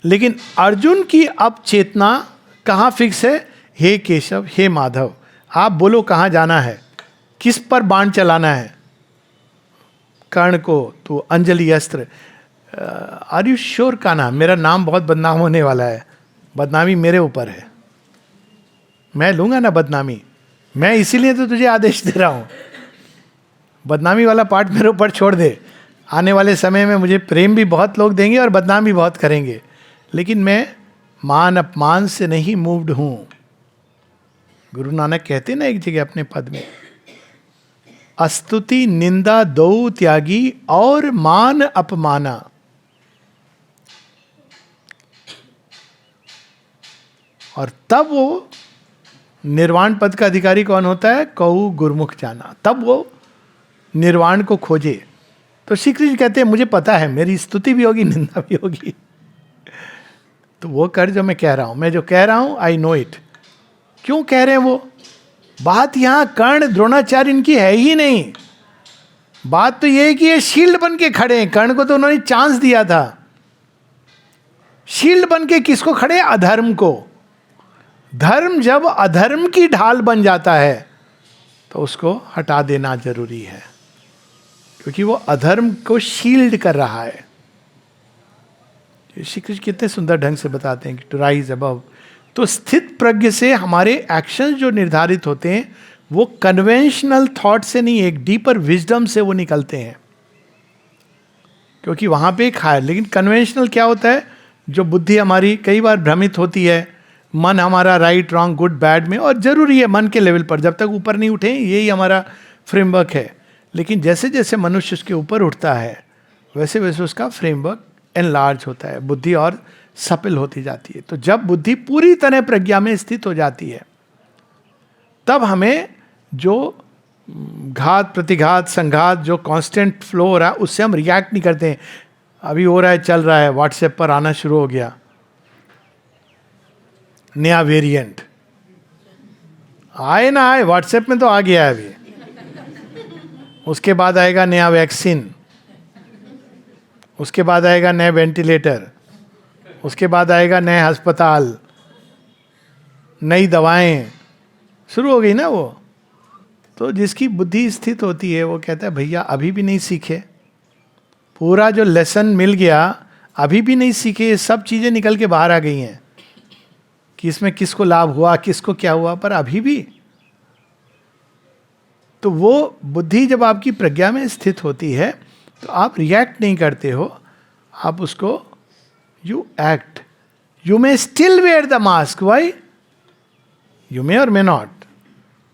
लेकिन अर्जुन की अब चेतना कहाँ फिक्स है? हे केशव, हे माधव, आप बोलो कहाँ जाना है, किस पर बाण चलाना है? कर्ण को तो अंजलि अस्त्र। आर यू श्योर कान्हा, मेरा नाम बहुत बदनाम होने वाला है, बदनामी मेरे ऊपर है, मैं लूंगा ना बदनामी, मैं इसीलिए तो तुझे आदेश दे रहा हूं, बदनामी वाला पार्ट मेरे ऊपर छोड़ दे। आने वाले समय में मुझे प्रेम भी बहुत लोग देंगे और बदनाम भी बहुत करेंगे, लेकिन मैं मान अपमान से नहीं मूव्ड हूं। गुरु नानक कहते ना एक जगह अपने पद में, अस्तुति निंदा दो त्यागी और मान अपमाना। और तब वो निर्वाण पद का अधिकारी कौन होता है? कऊ गुरमुख जाना, तब वो निर्वाण को खोजे। तो श्री कृष्ण कहते हैं मुझे पता है, मेरी स्तुति भी होगी, निंदा भी होगी, तो वो कर जो मैं कह रहा हूं, मैं जो कह रहा हूं आई नो इट। क्यों कह रहे हैं वो बात? यहां कर्ण द्रोणाचार्य इनकी है ही नहीं। बात तो ये है कि ये शील्ड बन के खड़े हैं। कर्ण को तो उन्होंने चांस दिया था, शील्ड बन के किसको खड़े? अधर्म को। धर्म जब अधर्म की ढाल बन जाता है तो उसको हटा देना जरूरी है, क्योंकि वो अधर्म को शील्ड कर रहा है। श्री कृष्ण कितने सुंदर ढंग से बताते हैं कि टू राइज अबव। तो स्थित प्रज्ञ से हमारे एक्शंस जो निर्धारित होते हैं वो कन्वेंशनल थॉट से नहीं, एक डीपर विजडम से वो निकलते हैं, क्योंकि वहां पे एक हायर। लेकिन कन्वेंशनल क्या होता है? जो बुद्धि हमारी कई बार भ्रमित होती है, मन हमारा राइट रॉन्ग गुड बैड में, और जरूरी है मन के लेवल पर, जब तक ऊपर नहीं उठे यही हमारा फ्रेमवर्क है। लेकिन जैसे जैसे मनुष्य उसके ऊपर उठता है वैसे वैसे उसका फ्रेमवर्क एनलार्ज होता है, बुद्धि और सफल होती जाती है। तो जब बुद्धि पूरी तरह प्रज्ञा में स्थित हो जाती है तब हमें जो घात प्रतिघात संघात जो कांस्टेंट फ्लो हो रहा है उससे हम रिएक्ट नहीं करते हैं। अभी हो रहा है, चल रहा है, व्हाट्सएप पर आना शुरू हो गया नया वेरिएंट, आए ना आए व्हाट्सएप में तो आ गया है अभी, उसके बाद आएगा नया वैक्सीन, उसके बाद आएगा नए वेंटिलेटर, उसके बाद आएगा नए अस्पताल, नई दवाएं, शुरू हो गई ना वो। तो जिसकी बुद्धि स्थित होती है वो कहता है भैया अभी भी नहीं सीखे, पूरा जो लेसन मिल गया अभी भी नहीं सीखे, ये सब चीजें निकल के बाहर आ गई हैं कि इसमें किसको लाभ हुआ, किसको क्या हुआ, पर अभी भी तो वो बुद्धि जब आपकी प्रज्ञा में स्थित होती है तो आप रिएक्ट नहीं करते हो, आप उसको you act. You may still wear the mask. Why? You may और may not,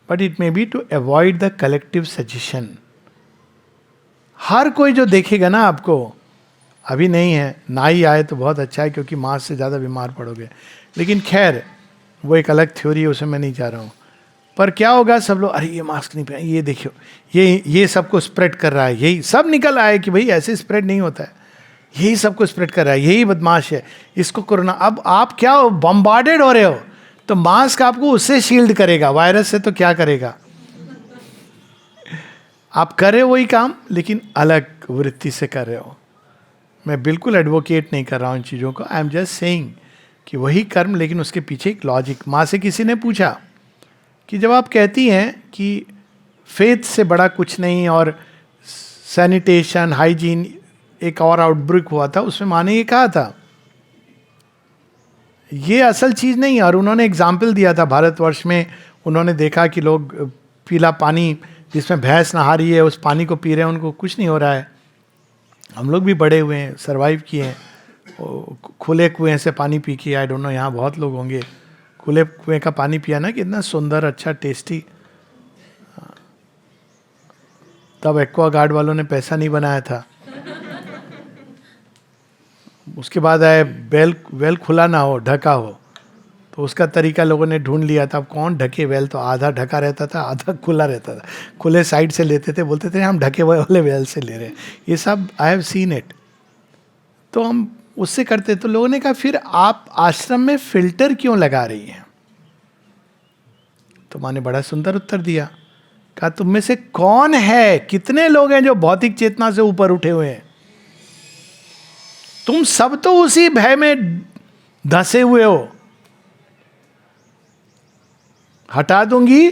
but it may be to avoid the collective suggestion. हर कोई जो देखेगा ना आपको, अभी नहीं है, ना ही आए तो बहुत अच्छा है, क्योंकि मास्क से ज़्यादा बीमार पड़ोगे. लेकिन खैर वो एक अलग थ्योरी है, उसमें मैं नहीं जा रहा हूँ. पर क्या होगा, सब लोग अरे ये मास्क नहीं पहने, ये देखियो ये सबको स्प्रेड कर रहा है. यही सब निकल आए कि भाई ऐसे स्प्रेड नहीं होता है, यही सबको स्प्रेड कर रहा है, यही बदमाश है, इसको कोरोना. अब आप क्या हो, बम्बार्डेड हो रहे हो, तो मास्क आपको उससे शील्ड करेगा, वायरस से तो क्या करेगा. आप कर रहे हो वही काम, लेकिन अलग वृत्ति से कर रहे हो. मैं बिल्कुल एडवोकेट नहीं कर रहा हूँ इन चीज़ों को. आई एम जस्ट सेइंग कि वही कर्म, लेकिन उसके पीछे एक लॉजिक. माँ से किसी ने पूछा कि जब आप कहती हैं कि फेथ से बड़ा कुछ नहीं, और सैनिटेशन हाइजीन, एक और आउटब्रेक हुआ था उसमें माँ ने ये कहा था ये असल चीज़ नहीं है. और उन्होंने एग्जाम्पल दिया था भारतवर्ष में. उन्होंने देखा कि लोग पीला पानी जिसमें भैंस नहा रही है उस पानी को पी रहे हैं, उनको कुछ नहीं हो रहा है. हम लोग भी बड़े हुए हैं, सर्वाइव किए हैं, खुले कुएं से पानी पी के. आई डोंट नो यहाँ बहुत लोग होंगे, खुले कुएं का पानी पिया ना, कितना सुंदर, अच्छा, टेस्टी. तब एक्वा गार्ड वालों ने पैसा नहीं बनाया था. उसके बाद आए वेल खुला ना हो, ढका हो, तो उसका तरीका लोगों ने ढूंढ लिया था. अब कौन ढके वेल, तो आधा ढका रहता था, आधा खुला रहता था. खुले साइड से लेते थे, बोलते थे हम ढके हुए वाले वेल से ले रहे हैं. ये सब आई हैव सीन इट. तो हम उससे करते. तो लोगों ने कहा फिर आप आश्रम में फिल्टर क्यों लगा रही हैं. तो माँ ने बड़ा सुंदर उत्तर दिया. कहा तुम में से कौन है, कितने लोग हैं जो भौतिक चेतना से ऊपर उठे हुए हैं. तुम सब तो उसी भय में धंसे हुए हो. हटा दूंगी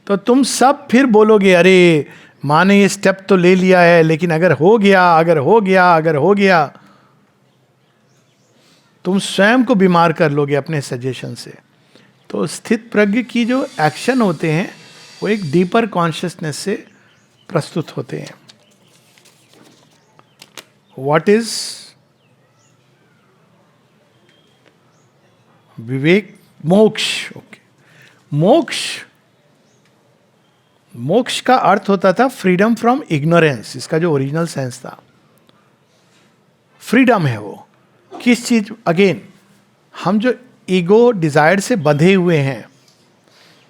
तो तुम सब फिर बोलोगे अरे माँ ने ये स्टेप तो ले लिया है, लेकिन अगर हो गया, अगर हो गया, अगर हो गया, तुम स्वयं को बीमार कर लोगे अपने सजेशन से. तो स्थित प्रज्ञ की जो एक्शन होते हैं वो एक डीपर कॉन्शियसनेस से प्रस्तुत होते हैं. व्हाट इज विवेक? मोक्ष. ओके, मोक्ष का अर्थ होता था फ्रीडम फ्रॉम इग्नोरेंस. इसका जो ओरिजिनल सेंस था, फ्रीडम है वो. किस चीज? अगेन, हम जो ईगो डिजायर से बंधे हुए हैं,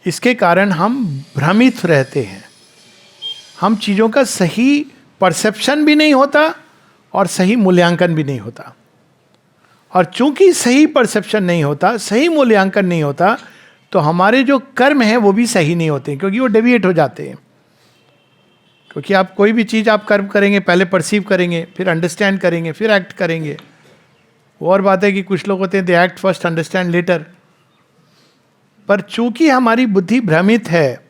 इसके कारण हम भ्रमित रहते हैं. हम चीजों का सही परसेप्शन भी नहीं होता और सही मूल्यांकन भी नहीं होता. और चूंकि सही परसेप्शन नहीं होता, सही मूल्यांकन नहीं होता, तो हमारे जो कर्म हैं वो भी सही नहीं होते, क्योंकि वो डेविएट हो जाते हैं. क्योंकि आप कोई भी चीज़ आप कर्म करेंगे, पहले परसीव करेंगे, फिर अंडरस्टैंड करेंगे, फिर एक्ट करेंगे. वो और बात है कि कुछ लोग होते हैं they act first, understand later. पर चूंकि हमारी बुद्धि भ्रमित है,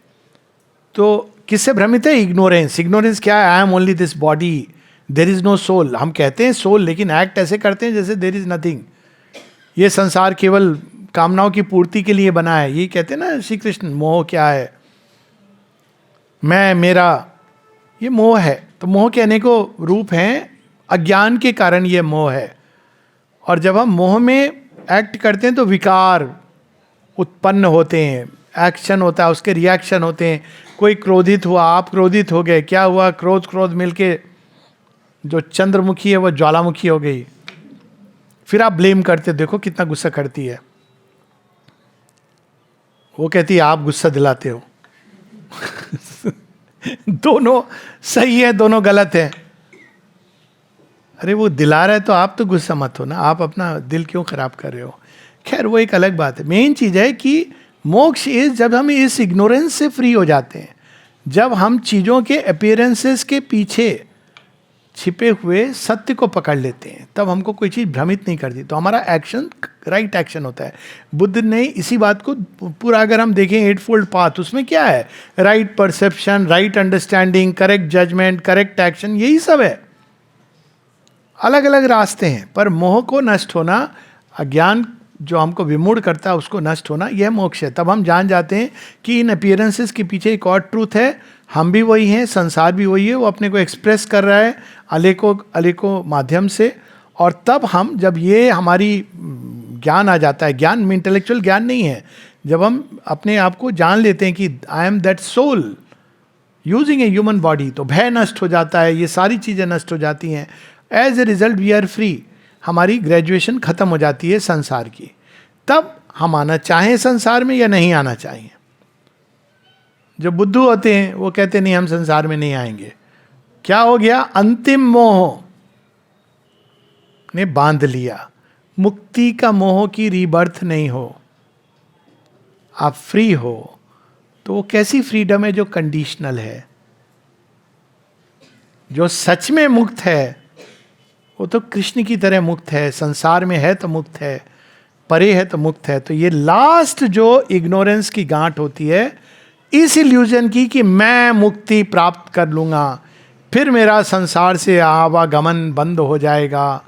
तो किससे भ्रमित है? इग्नोरेंस. इग्नोरेंस क्या है? I am only this body, there is no soul. हम कहते हैं सोल, लेकिन एक्ट ऐसे करते हैं जैसे देर इज नथिंग. ये संसार केवल कामनाओं की पूर्ति के लिए बना है. ये कहते हैं ना श्री कृष्ण, मोह क्या है? मैं, मेरा, ये मोह है. तो मोह के अनेकों रूप हैं, अज्ञान के कारण ये मोह है. और जब हम मोह में एक्ट करते हैं तो विकार उत्पन्न होते हैं, एक्शन होता है, उसके रिएक्शन होते हैं. कोई क्रोधित हुआ, आप क्रोधित हो गए, क्या हुआ? क्रोध मिलके जो चंद्रमुखी है वो ज्वालामुखी हो गई. फिर आप ब्लेम करते, देखो कितना गुस्सा करती है. वो कहती है आप गुस्सा दिलाते हो. दोनों सही है, दोनों गलत है. अरे वो दिला रहा है तो आप तो गुस्सा मत हो ना, आप अपना दिल क्यों खराब कर रहे हो. खैर वो एक अलग बात है. मेन चीज है कि मोक्ष इज जब हम इस इग्नोरेंस से फ्री हो जाते हैं, जब हम चीजों के अपीयरेंसेस के पीछे छिपे हुए सत्य को पकड़ लेते हैं, तब हमको कोई चीज़ भ्रमित नहीं करती. तो हमारा एक्शन राइट एक्शन होता है. बुद्ध ने इसी बात को पूरा, अगर हम देखें एट फोल्ड पाथ, उसमें क्या है? Right perception, right understanding, correct judgment, correct action, यही सब है. अलग अलग रास्ते हैं, पर मोह को नष्ट होना, अज्ञान जो हमको विमूढ़ करता है उसको नष्ट होना, यह मोक्ष है। तब हम जान जाते हैं कि इन अपीयरेंसेस के पीछे एक और ट्रूथ है, हम भी वही हैं, संसार भी वही है, वो अपने को एक्सप्रेस कर रहा है अनेकों माध्यम से। और तब हम, जब ये हमारी ज्ञान आ जाता है, ज्ञान में इंटेलेक्चुअल ज्ञान नहीं है, जब हम अपने आप को जान लेते हैं कि I am that soul using a human body, तो भय नष्ट हो जाता है, ये सारी चीज़ें नष्ट हो जाती हैं। As a result we are free, हमारी ग्रेजुएशन खत्म हो जाती है संसार की। तब हम आना चाहें संसार में या नहीं आना चाहिए। जो बुद्धू होते हैं वो कहते नहीं हम संसार में नहीं आएंगे। क्या हो गया? अंतिम मोह ने बांध लिया। मुक्ति का मोह की रीबर्थ नहीं हो, आप फ्री हो। तो वो कैसी फ्रीडम है? जो कंडीशनल है। जो सच में मुक्त है वो तो कृष्ण की तरह मुक्त है, संसार में है तो मुक्त है, परे है तो मुक्त है। तो ये लास्ट जो इग्नोरेंस की गांठ होती है इस इल्यूजन की कि मैं मुक्ति प्राप्त कर लूंगा, फिर मेरा संसार से आवागमन बंद हो जाएगा,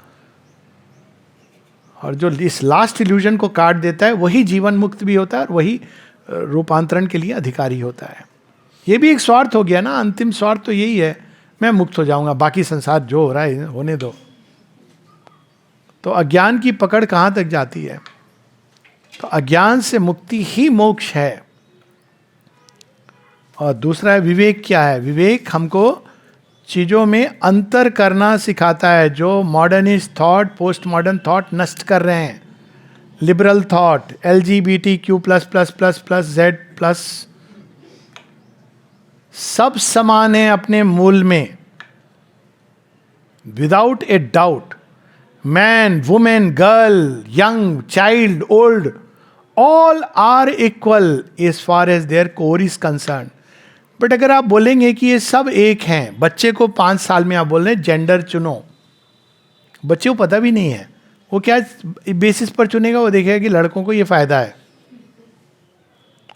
और जो इस लास्ट इल्यूजन को काट देता है वही जीवन मुक्त भी होता है और वही रूपांतरण के लिए अधिकारी होता है। ये भी एक स्वार्थ हो गया ना, अंतिम स्वार्थ तो यही है, मैं मुक्त हो जाऊंगा, बाकी संसार जो हो रहा है होने दो। तो अज्ञान की पकड़ कहाँ तक जाती है? तो अज्ञान से मुक्ति ही मोक्ष है। और दूसरा है विवेक। क्या है विवेक? हमको चीज़ों में अंतर करना सिखाता है, जो modernist thought, post modern thought नष्ट कर रहे हैं। लिबरल थॉट, LGBTQ++++Z+, सब समान है अपने मूल में, without a doubt. Man, women, girl, young, child, old, all are equal as far as their core is concern. But अगर आप बोलेंगे कि ये सब एक हैं, बच्चे को 5 साल में आप बोल रहे हैं जेंडर चुनो, बच्चे को पता भी नहीं है, वो क्या बेसिस पर चुनेगा? वो देखेगा कि लड़कों को ये फायदा है,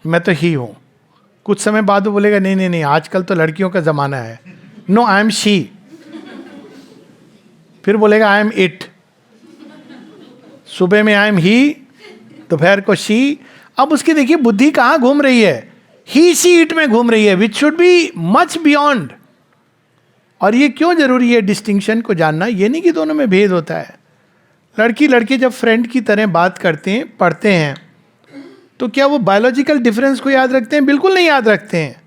मैं तो ही हूं। कुछ समय बाद वो बोलेगा नहीं नहीं नहीं, आजकल तो लड़कियों का जमाना है, नो आई एम शी। फिर बोलेगा आई एम इट, सुबह में आई एम ही, दोपहर को शी। अब उसकी देखिए बुद्धि कहाँ घूम रही है, ही सी इट में घूम रही है, which should be much beyond. और ये क्यों जरूरी है डिस्टिंक्शन को जानना? ये नहीं कि दोनों में भेद होता है। लड़की लड़के जब फ्रेंड की तरह बात करते हैं, पढ़ते हैं, तो क्या वो बायोलॉजिकल डिफरेंस को याद रखते हैं? बिल्कुल नहीं याद रखते हैं।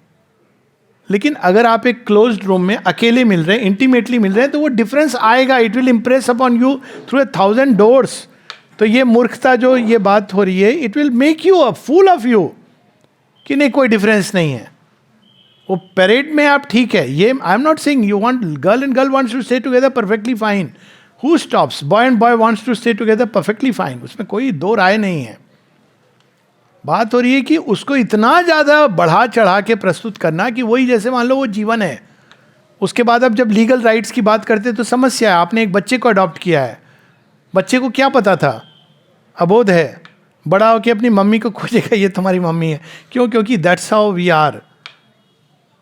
लेकिन अगर आप एक क्लोज्ड रूम में अकेले मिल रहे हैं, इंटीमेटली मिल रहे हैं, तो वो डिफरेंस आएगा, it will impress upon you through 1000 doors. तो ये मूर्खता जो ये बात हो रही है, it will make you a fool of you, कि नहीं कोई डिफरेंस नहीं है। वो पैरेड में आप ठीक है, ये I am not saying you want girl and girl wants to stay together perfectly fine, who stops? Boy and boy wants to stay together perfectly fine, उसमें कोई दो राय नहीं है। बात हो रही है कि उसको इतना ज़्यादा बढ़ा चढ़ा के प्रस्तुत करना कि वही जैसे मान लो वो जीवन है। उसके बाद अब जब लीगल राइट्स की बात करते तो समस्या है, आपने एक बच्चे को अडॉप्ट किया है, बच्चे को क्या पता था? अबोध है, बड़ा होकर अपनी मम्मी को खोजेगा ये तुम्हारी मम्मी है। क्यों? क्योंकि दैट्स हाउ वी आर।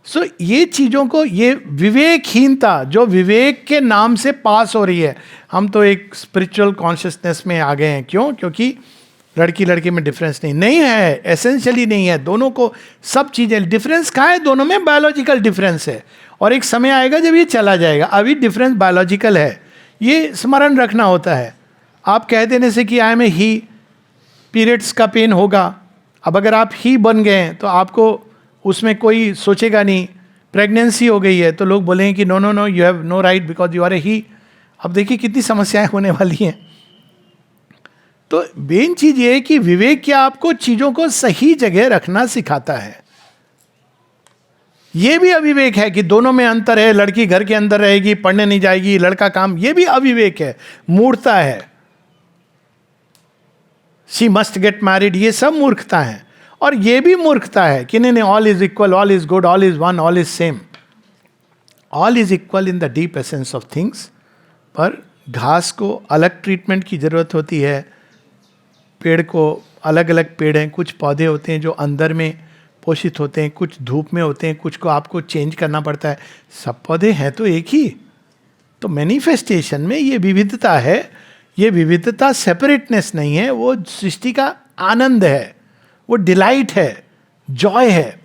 सो ये चीज़ों को, ये विवेकहीनता जो विवेक के नाम से पास हो रही है, हम तो एक स्पिरिचुअल कॉन्शियसनेस में आ गए हैं। क्यों? क्योंकि लड़की लड़के में डिफरेंस नहीं है, एसेंशियली नहीं है। दोनों को सब चीज़ें, डिफरेंस कहाँ है? दोनों में बायोलॉजिकल डिफरेंस है, और एक समय आएगा जब ये चला जाएगा। अभी डिफरेंस बायोलॉजिकल है, ये स्मरण रखना होता है। आप कह देने से कि I am a he, periods का पेन होगा। अब अगर आप ही बन गए हैं तो आपको उसमें कोई सोचेगा नहीं। प्रेगनेंसी हो गई है तो लोग बोलेंगे कि no no no, you have no right because you are a he. अब देखिए कितनी समस्याएं होने वाली हैं। तो मेन चीज ये है कि विवेक क्या आपको चीजों को सही जगह रखना सिखाता है। यह भी अविवेक है कि दोनों में अंतर है, लड़की घर के अंदर रहेगी, पढ़ने नहीं जाएगी, लड़का काम, यह भी अविवेक है, मूर्खता है। शी मस्ट गेट मैरिड, ये सब मूर्खता है। और यह भी मूर्खता है कि नहीं नहीं, all is equal, all is good, all is one, all is same. All is equal in the deep essence of things. पर घास को अलग ट्रीटमेंट की जरूरत होती है, पेड़ को अलग अलग पेड़ हैं, कुछ पौधे होते हैं जो अंदर में पोषित होते हैं, कुछ धूप में होते हैं, कुछ को आपको चेंज करना पड़ता है। सब पौधे हैं तो एक ही। तो मैनिफेस्टेशन में ये विविधता है ये विविधता सेपरेटनेस नहीं है, वो सृष्टि का आनंद है, वो डिलाइट है, जॉय है.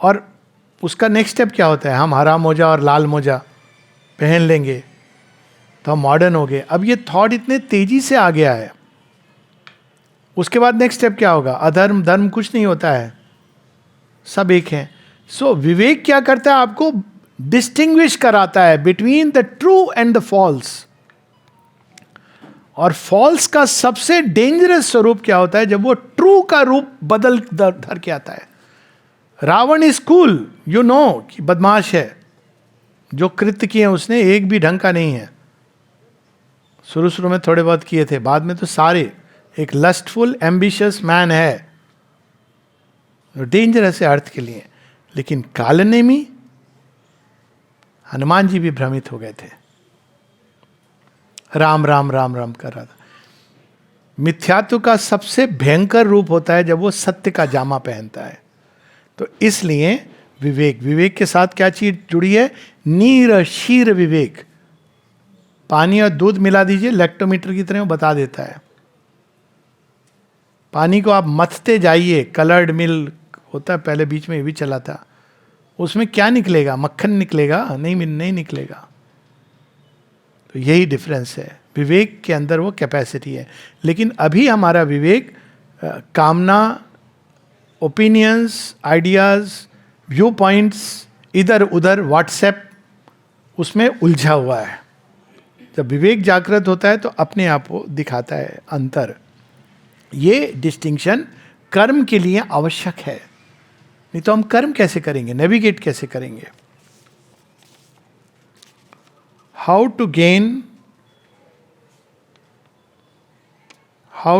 और उसका नेक्स्ट स्टेप क्या होता है? हम हरा मोजा और लाल मोजा पहन लेंगे तो हम मॉडर्न हो गए. अब ये थॉट इतने तेजी से आ गया है. उसके बाद नेक्स्ट स्टेप क्या होगा? अधर्म धर्म कुछ नहीं होता है, सब एक हैं. सो विवेक क्या करता है? आपको डिस्टिंग्विश कराता है between the true and the false. और फॉल्स का सबसे डेंजरस स्वरूप क्या होता है? जब वो ट्रू का रूप बदल धर के आता है. Ravana is cool, you know कि बदमाश है, जो कृत्य किए उसने एक भी ढंग का नहीं है. शुरू में थोड़े बहुत किए थे, बाद में तो सारे. एक लस्टफुल एम्बिशियस मैन है, डेंजरस है अर्थ के लिए. लेकिन कालनेमी, हनुमान जी भी भ्रमित हो गए थे. राम राम राम राम कर रहा था. मिथ्यात्व का सबसे भयंकर रूप होता है जब वो सत्य का जामा पहनता है. तो इसलिए विवेक, विवेक के साथ क्या चीज जुड़ी है? नीर शीर विवेक. पानी और दूध मिला दीजिए, लैक्टोमीटर की तरह वो बता देता है. पानी को आप मथते जाइए, कलर्ड मिल्क होता है पहले, बीच में ये भी चला था. उसमें क्या निकलेगा? मक्खन निकलेगा? नहीं निकलेगा. तो यही डिफरेंस है. विवेक के अंदर वो कैपेसिटी है. लेकिन अभी हमारा विवेक कामना, ओपिनियंस, आइडियाज, व्यू पॉइंट्स, इधर उधर व्हाट्सएप, उसमें उलझा हुआ है. जब विवेक जागृत होता है तो अपने आप को दिखाता है अंतर. ये डिस्टिंक्शन कर्म के लिए आवश्यक है, नहीं तो हम कर्म कैसे करेंगे, नेविगेट कैसे करेंगे? हाउ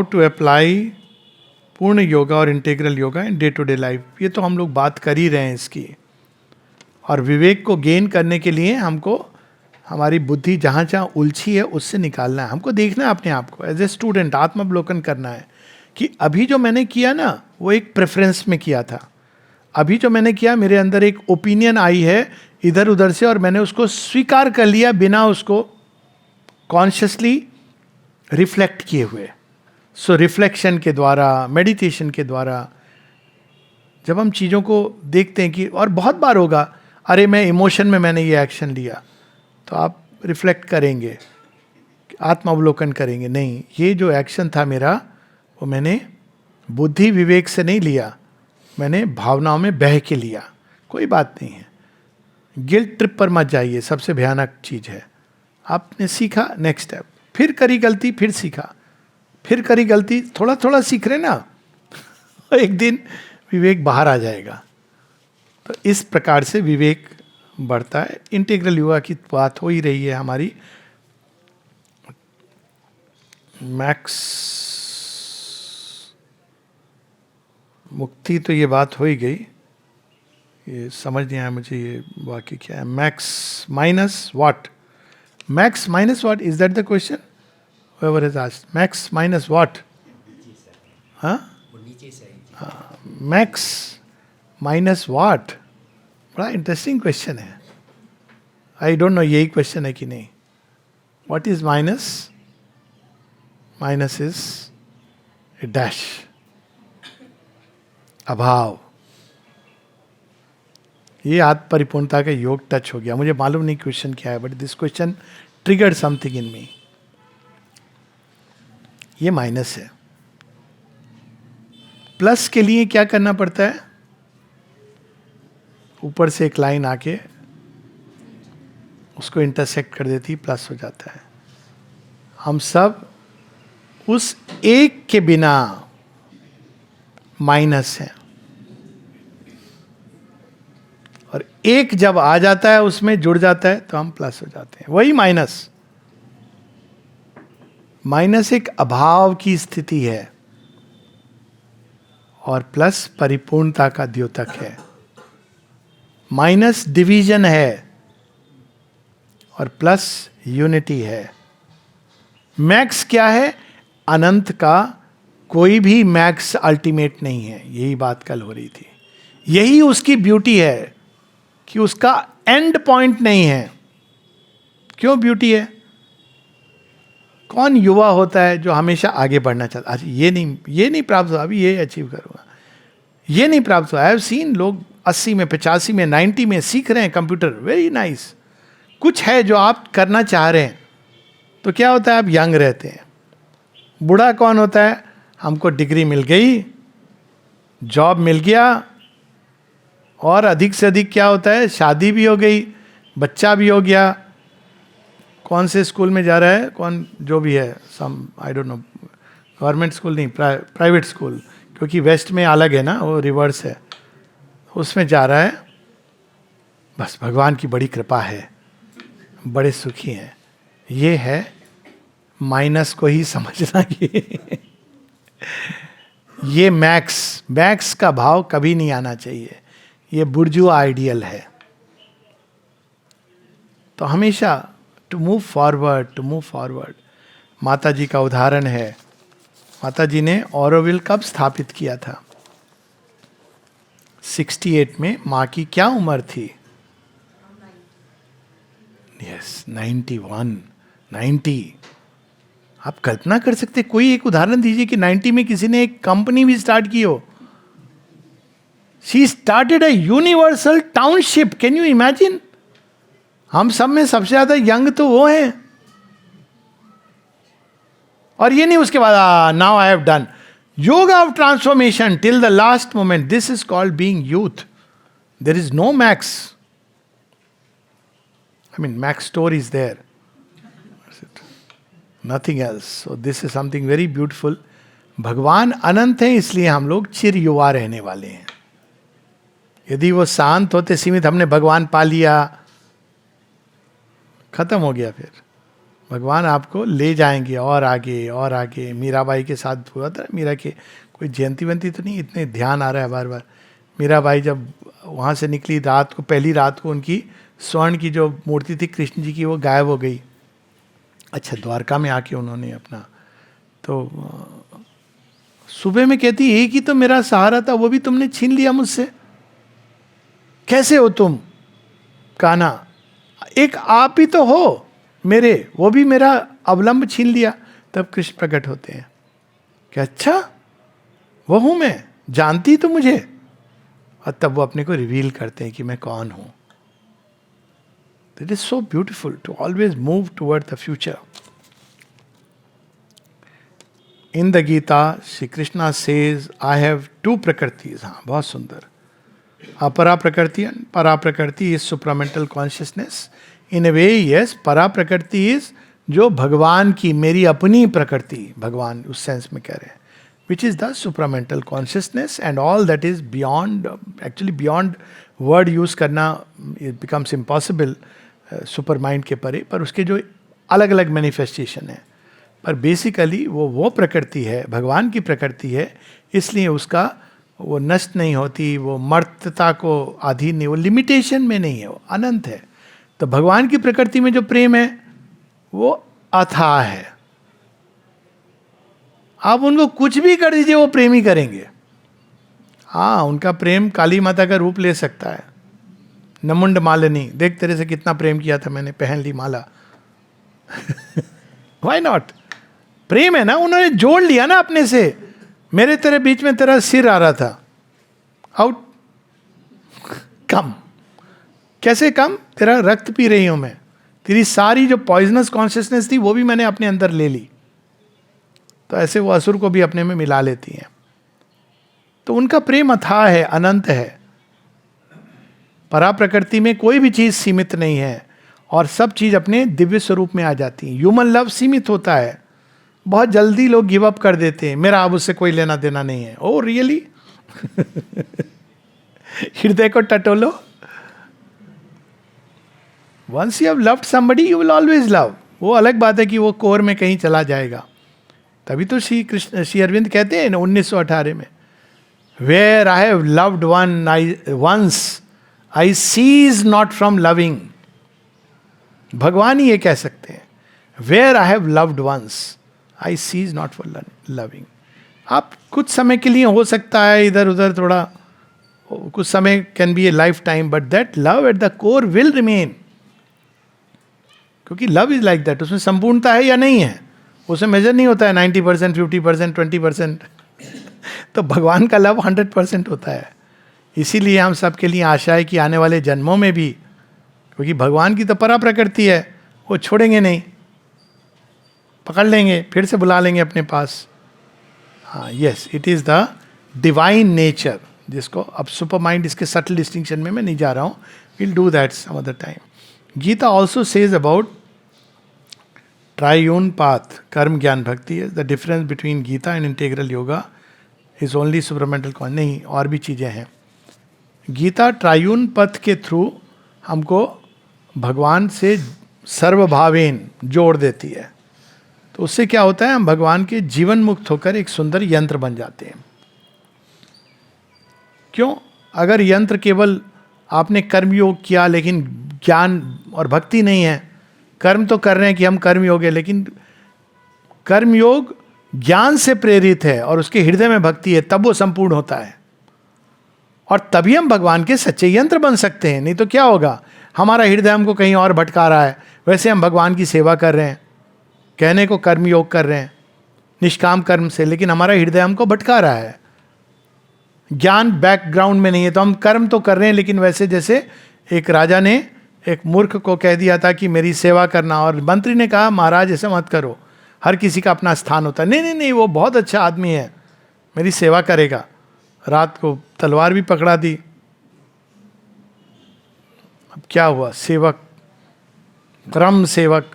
टू अप्लाई पूर्ण योगा और integral yoga in day to day life. ये तो हम लोग बात कर ही रहे हैं इसकी. और विवेक को गेन करने के लिए हमको हमारी बुद्धि जहाँ जहाँ उलझी है उससे निकालना है. हमको देखना है अपने आप को एज ए स्टूडेंट, आत्मावलोकन करना है कि अभी जो मैंने किया ना वो एक प्रेफरेंस में किया था. अभी जो मैंने किया, मेरे अंदर एक ओपिनियन आई है इधर उधर से, और मैंने उसको स्वीकार कर लिया बिना उसको कॉन्शियसली रिफ्लेक्ट किए हुए. सो रिफ्लेक्शन के द्वारा, मेडिटेशन के द्वारा जब हम चीज़ों को देखते हैं कि, और बहुत बार होगा, अरे मैं इमोशन में मैंने ये एक्शन लिया, तो आप रिफ्लेक्ट करेंगे, आत्मावलोकन करेंगे, नहीं ये जो एक्शन था मेरा वो मैंने बुद्धि विवेक से नहीं लिया, मैंने भावनाओं में बह के लिया. कोई बात नहीं है. गिल्ट ट्रिप पर मत जाइए, सबसे भयानक चीज़ है. आपने सीखा, नेक्स्ट स्टेप, फिर करी गलती, फिर सीखा, फिर करी गलती, थोड़ा थोड़ा सीख रहे ना, एक दिन विवेक बाहर आ जाएगा. तो इस प्रकार से विवेक बढ़ता है. इंटीग्रल योगा की बात हो ही रही है हमारी. मैक्स मुक्ति तो ये बात हो ही गई, ये समझ नहीं आया मुझे ये वाक्य क्या है. Max minus what? Max minus what, is that the question? whoever has asked. Max minus what? हाँ? Max minus what? बड़ा इंटरेस्टिंग क्वेश्चन है. आई डोंट नो यही क्वेश्चन है कि नहीं. What is minus? Minus is a dash, अभाव. ये आत्म परिपूर्णता का योग टच हो गया. मुझे मालूम नहीं क्वेश्चन क्या है, but this question triggered something in me. ये माइनस है. प्लस के लिए क्या करना पड़ता है? ऊपर से एक लाइन आके उसको इंटरसेक्ट कर देती, प्लस हो जाता है. हम सब उस एक के बिना माइनस हैं, और एक जब आ जाता है उसमें जुड़ जाता है तो हम प्लस हो जाते हैं. वही माइनस. माइनस एक अभाव की स्थिति है और प्लस परिपूर्णता का द्योतक है. माइनस डिवीजन है और प्लस यूनिटी है. मैक्स क्या है? अनंत का कोई भी मैक्स अल्टीमेट नहीं है. यही बात कल हो रही थी. यही उसकी ब्यूटी है कि उसका एंड पॉइंट नहीं है. क्यों ब्यूटी है? कौन युवा होता है जो हमेशा आगे बढ़ना चाहता, अच्छा ये नहीं प्राप्त हुआ, अभी ये अचीव करूँगा, ये नहीं प्राप्त हुआ. आई हैव सीन लोग 80 में, 85 में, 90 में सीख रहे हैं कंप्यूटर, वेरी नाइस. कुछ है जो आप करना चाह रहे हैं, तो क्या होता है, आप यंग रहते हैं. बूढ़ा कौन होता है, हमको डिग्री मिल गई, जॉब मिल गया, और अधिक से अधिक क्या होता है, शादी भी हो गई, बच्चा भी हो गया. कौन से स्कूल में जा रहा है, कौन जो भी है, some I don't know, government school नहीं, प्राइवेट स्कूल, क्योंकि वेस्ट में अलग है ना, वो रिवर्स है, उसमें जा रहा है. बस भगवान की बड़ी कृपा है, बड़े सुखी हैं. ये है माइनस को ही समझना. ये मैक्स का भाव कभी नहीं आना चाहिए. ये बुर्जुआ आइडियल है. तो हमेशा टू मूव फॉरवर्ड. माता जी का उदाहरण है. माता जी ने ऑरोविल कब स्थापित किया था, 68 में. माँ की क्या उम्र थी, यस 90. आप कल्पना कर सकते, कोई एक उदाहरण दीजिए कि 90 में किसी ने एक कंपनी भी स्टार्ट की हो. She started a universal township, can you imagine. हम सब में सबसे ज्यादा यंग तो वो हैं. और ये नहीं उसके बाद now I have done yoga of transformation till the last moment. This is called being youth. There is no max. I mean, max store is there. That's it. Nothing else. So this is something very beautiful. भगवान अनंत है, इसलिए हम लोग चिर युवा रहने वाले हैं. यदि वो शांत होते, सीमित, हमने भगवान पा लिया, खत्म हो गया. फिर भगवान आपको ले जाएंगे और आगे और आगे. मीराबाई के साथ हुआ था. मीरा के कोई जयंती वंती तो नहीं, इतने ध्यान आ रहा है बार बार. मीराबाई जब वहाँ से निकली रात को, पहली रात को, उनकी स्वर्ण की जो मूर्ति थी कृष्ण जी की, वो गायब हो गई. अच्छा, द्वारका में आके उन्होंने अपना, तो सुबह में कहती, एक ही तो मेरा सहारा था, वो भी तुमने छीन लिया मुझसे. कैसे हो तुम कान्हा, एक आप ही तो हो मेरे, वो भी मेरा अवलंब छीन लिया. तब कृष्ण प्रकट होते हैं कि अच्छा वो हूं मैं, जानती तो मुझे. और तब वो अपने को रिवील करते हैं कि मैं कौन हूं. It is so beautiful to always move toward the future. In the Gita, Shri Krishna says, I have two prakritis. हाँ, बहुत सुंदर. अपरा प्रकृति and para prakriti is supramental consciousness. In a way, yes, para prakriti is जो भगवान की, मेरी अपनी प्रकृति, भगवान उस सेंस में कह रहे हैं, which is the supramental consciousness and all that is beyond, actually beyond word use करना, it becomes impossible. Super mind के परे, पर उसके जो अलग अलग मैनिफेस्टेशन है, पर बेसिकली वो प्रकृति है, भगवान की प्रकृति है. इसलिए उसका वो नष्ट नहीं होती, वो मर्त्यता को अधीन नहीं, वो लिमिटेशन में नहीं है, वो अनंत है. तो भगवान की प्रकृति में जो प्रेम है वो अथाह है. आप उनको कुछ भी कर दीजिए, वो प्रेम ही करेंगे. हाँ, उनका प्रेम काली माता का रूप ले सकता है. नमुंड मालिनी, देख तेरे से कितना प्रेम किया था मैंने, पहन ली माला. Why not. प्रेम है ना, उन्होंने जोड़ लिया ना अपने से. मेरे तेरे बीच में तेरा सिर आ रहा था, आउट, कम. कैसे कम, तेरा रक्त पी रही हूं मैं, तेरी सारी जो पॉइजनस कॉन्शियसनेस थी वो भी मैंने अपने अंदर ले ली. तो ऐसे वो असुर को भी अपने में मिला लेती हैं. तो उनका प्रेम अथाह है, अनंत है. परा प्रकृति में कोई भी चीज सीमित नहीं है, और सब चीज अपने दिव्य स्वरूप में आ जाती है. ह्यूमन लव सीमित होता है, बहुत जल्दी लोग गिव अप कर देते हैं, मेरा अब उससे कोई लेना देना नहीं है. Oh really. हृदय को टटोलो. Once you have loved somebody you will always love. वो अलग बात है कि वो कोर में कहीं चला जाएगा. तभी तो श्री अरविंद कहते हैं 1918 में, where I have loved one I once I cease not from loving. भगवान ही ये कह सकते हैं, where I have loved once I cease not for loving. आप कुछ समय के लिए हो सकता है इधर उधर थोड़ा, कुछ समय can be A life time, but that love at the core will remain. क्योंकि लव इज लाइक दैट, उसमें संपूर्णता है या नहीं है, उसमें मेजर नहीं होता है 90%, 50%, 20%। तो भगवान का लव 100% होता है। इसीलिए हम सबके लिए आशा है कि आने वाले जन्मों में भी, क्योंकि भगवान की तो परा प्रकृति है, वो छोड़ेंगे नहीं, पकड़ लेंगे, फिर से बुला लेंगे अपने पास। हाँ, yes, it is the divine nature, जिसको अब सुपर माइंड, इसके सटल डिस्टिंक्शन में मैं नहीं जा रहा हूँ, will do that some other time. Gita also says about triune path, karma jnana bhakti. The difference between Gita and integral yoga is only supermental con, नहीं और भी चीज़ें हैं। गीता ट्राइयून पथ के थ्रू हमको भगवान से सर्वभावेन जोड़ देती है। तो उससे क्या होता है, हम भगवान के जीवन मुक्त होकर एक सुंदर यंत्र बन जाते हैं। क्यों? अगर यंत्र केवल आपने कर्मयोग किया लेकिन ज्ञान और भक्ति नहीं है, कर्म तो कर रहे हैं कि हम कर्मयोग है, लेकिन कर्मयोग ज्ञान से प्रेरित है और उसके हृदय में भक्ति है, तब वो संपूर्ण होता है। और तभी हम भगवान के सच्चे यंत्र बन सकते हैं। नहीं तो क्या होगा, हमारा हृदय हमको कहीं और भटका रहा है। वैसे हम भगवान की सेवा कर रहे हैं, कहने को कर्मयोग कर रहे हैं निष्काम कर्म से, लेकिन हमारा हृदय हमको भटका रहा है, ज्ञान बैकग्राउंड में नहीं है। तो हम कर्म तो कर रहे हैं, लेकिन वैसे जैसे एक राजा ने एक मूर्ख को कह दिया था कि मेरी सेवा करना, और मंत्री ने कहा महाराज ऐसे मत करो, हर किसी का अपना स्थान होता है। नहीं नहीं नहीं, वो बहुत अच्छा आदमी है, मेरी सेवा करेगा। रात को तलवार भी पकड़ा दी। अब क्या हुआ, सेवक, परम सेवक,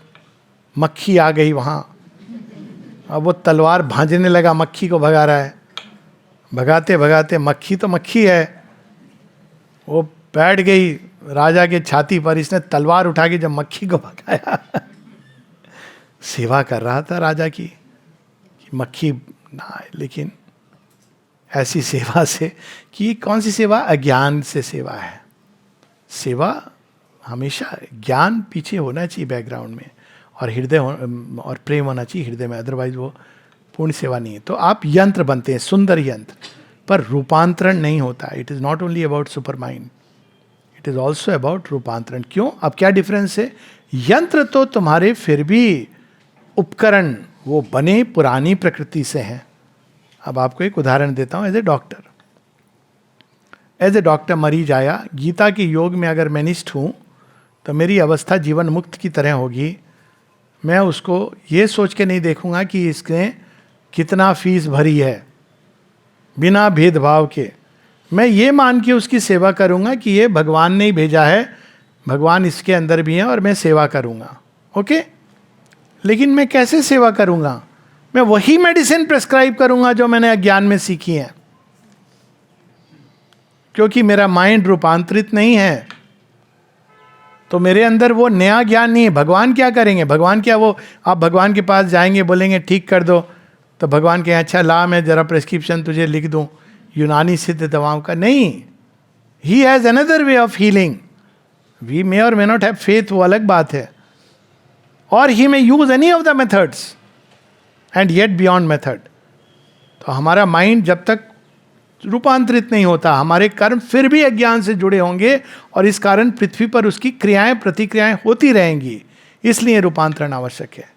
मक्खी आ गई वहाँ। अब वो तलवार भांजने लगा, मक्खी को भगा रहा है। भगाते भगाते, मक्खी तो मक्खी है, वो बैठ गई राजा के छाती पर। इसने तलवार उठा के जब मक्खी को भगाया, सेवा कर रहा था राजा की कि मक्खी ना आए, लेकिन ऐसी सेवा से, कि कौन सी सेवा, अज्ञान से सेवा है। सेवा हमेशा ज्ञान पीछे होना चाहिए बैकग्राउंड में, और हृदय और प्रेम होना चाहिए हृदय में, अदरवाइज वो पूर्ण सेवा नहीं है। तो आप यंत्र बनते हैं, सुंदर यंत्र, पर रूपांतरण नहीं होता। It is not only about super mind, it is also about रूपांतरण। क्यों? अब क्या डिफरेंस है, यंत्र तो तुम्हारे फिर भी उपकरण वो बने पुरानी प्रकृति से हैं। अब आपको एक उदाहरण देता हूं। एज ए डॉक्टर मरीज आया, गीता के योग में अगर मैं निष्ठ हूं तो मेरी अवस्था जीवन मुक्त की तरह होगी। मैं उसको ये सोच के नहीं देखूंगा कि इसने कितना फीस भरी है, बिना भेदभाव के मैं ये मान के उसकी सेवा करूंगा कि ये भगवान ने ही भेजा है, भगवान इसके अंदर भी है और मैं सेवा करूंगा। ओके? लेकिन मैं कैसे सेवा करूंगा? मैं वही मेडिसिन प्रेस्क्राइब करूंगा जो मैंने अज्ञान में सीखी है, क्योंकि मेरा माइंड रूपांतरित नहीं है, तो मेरे अंदर वो नया ज्ञान नहीं है। भगवान क्या करेंगे? भगवान क्या, वो आप भगवान के पास जाएंगे, बोलेंगे ठीक कर दो, तो भगवान कहें अच्छा ला मैं जरा प्रेस्क्रिप्शन तुझे लिख दूं यूनानी सिद्ध दवाओं का। नहीं, he has another way of healing. We may और मे नॉट हैव फेथ, वो अलग बात है, और he may use any of the methods and yet beyond method. तो हमारा माइंड जब तक रूपांतरित नहीं होता, हमारे कर्म फिर भी अज्ञान से जुड़े होंगे, और इस कारण पृथ्वी पर उसकी क्रियाएं प्रतिक्रियाएं होती रहेंगी। इसलिए रूपांतरण आवश्यक है।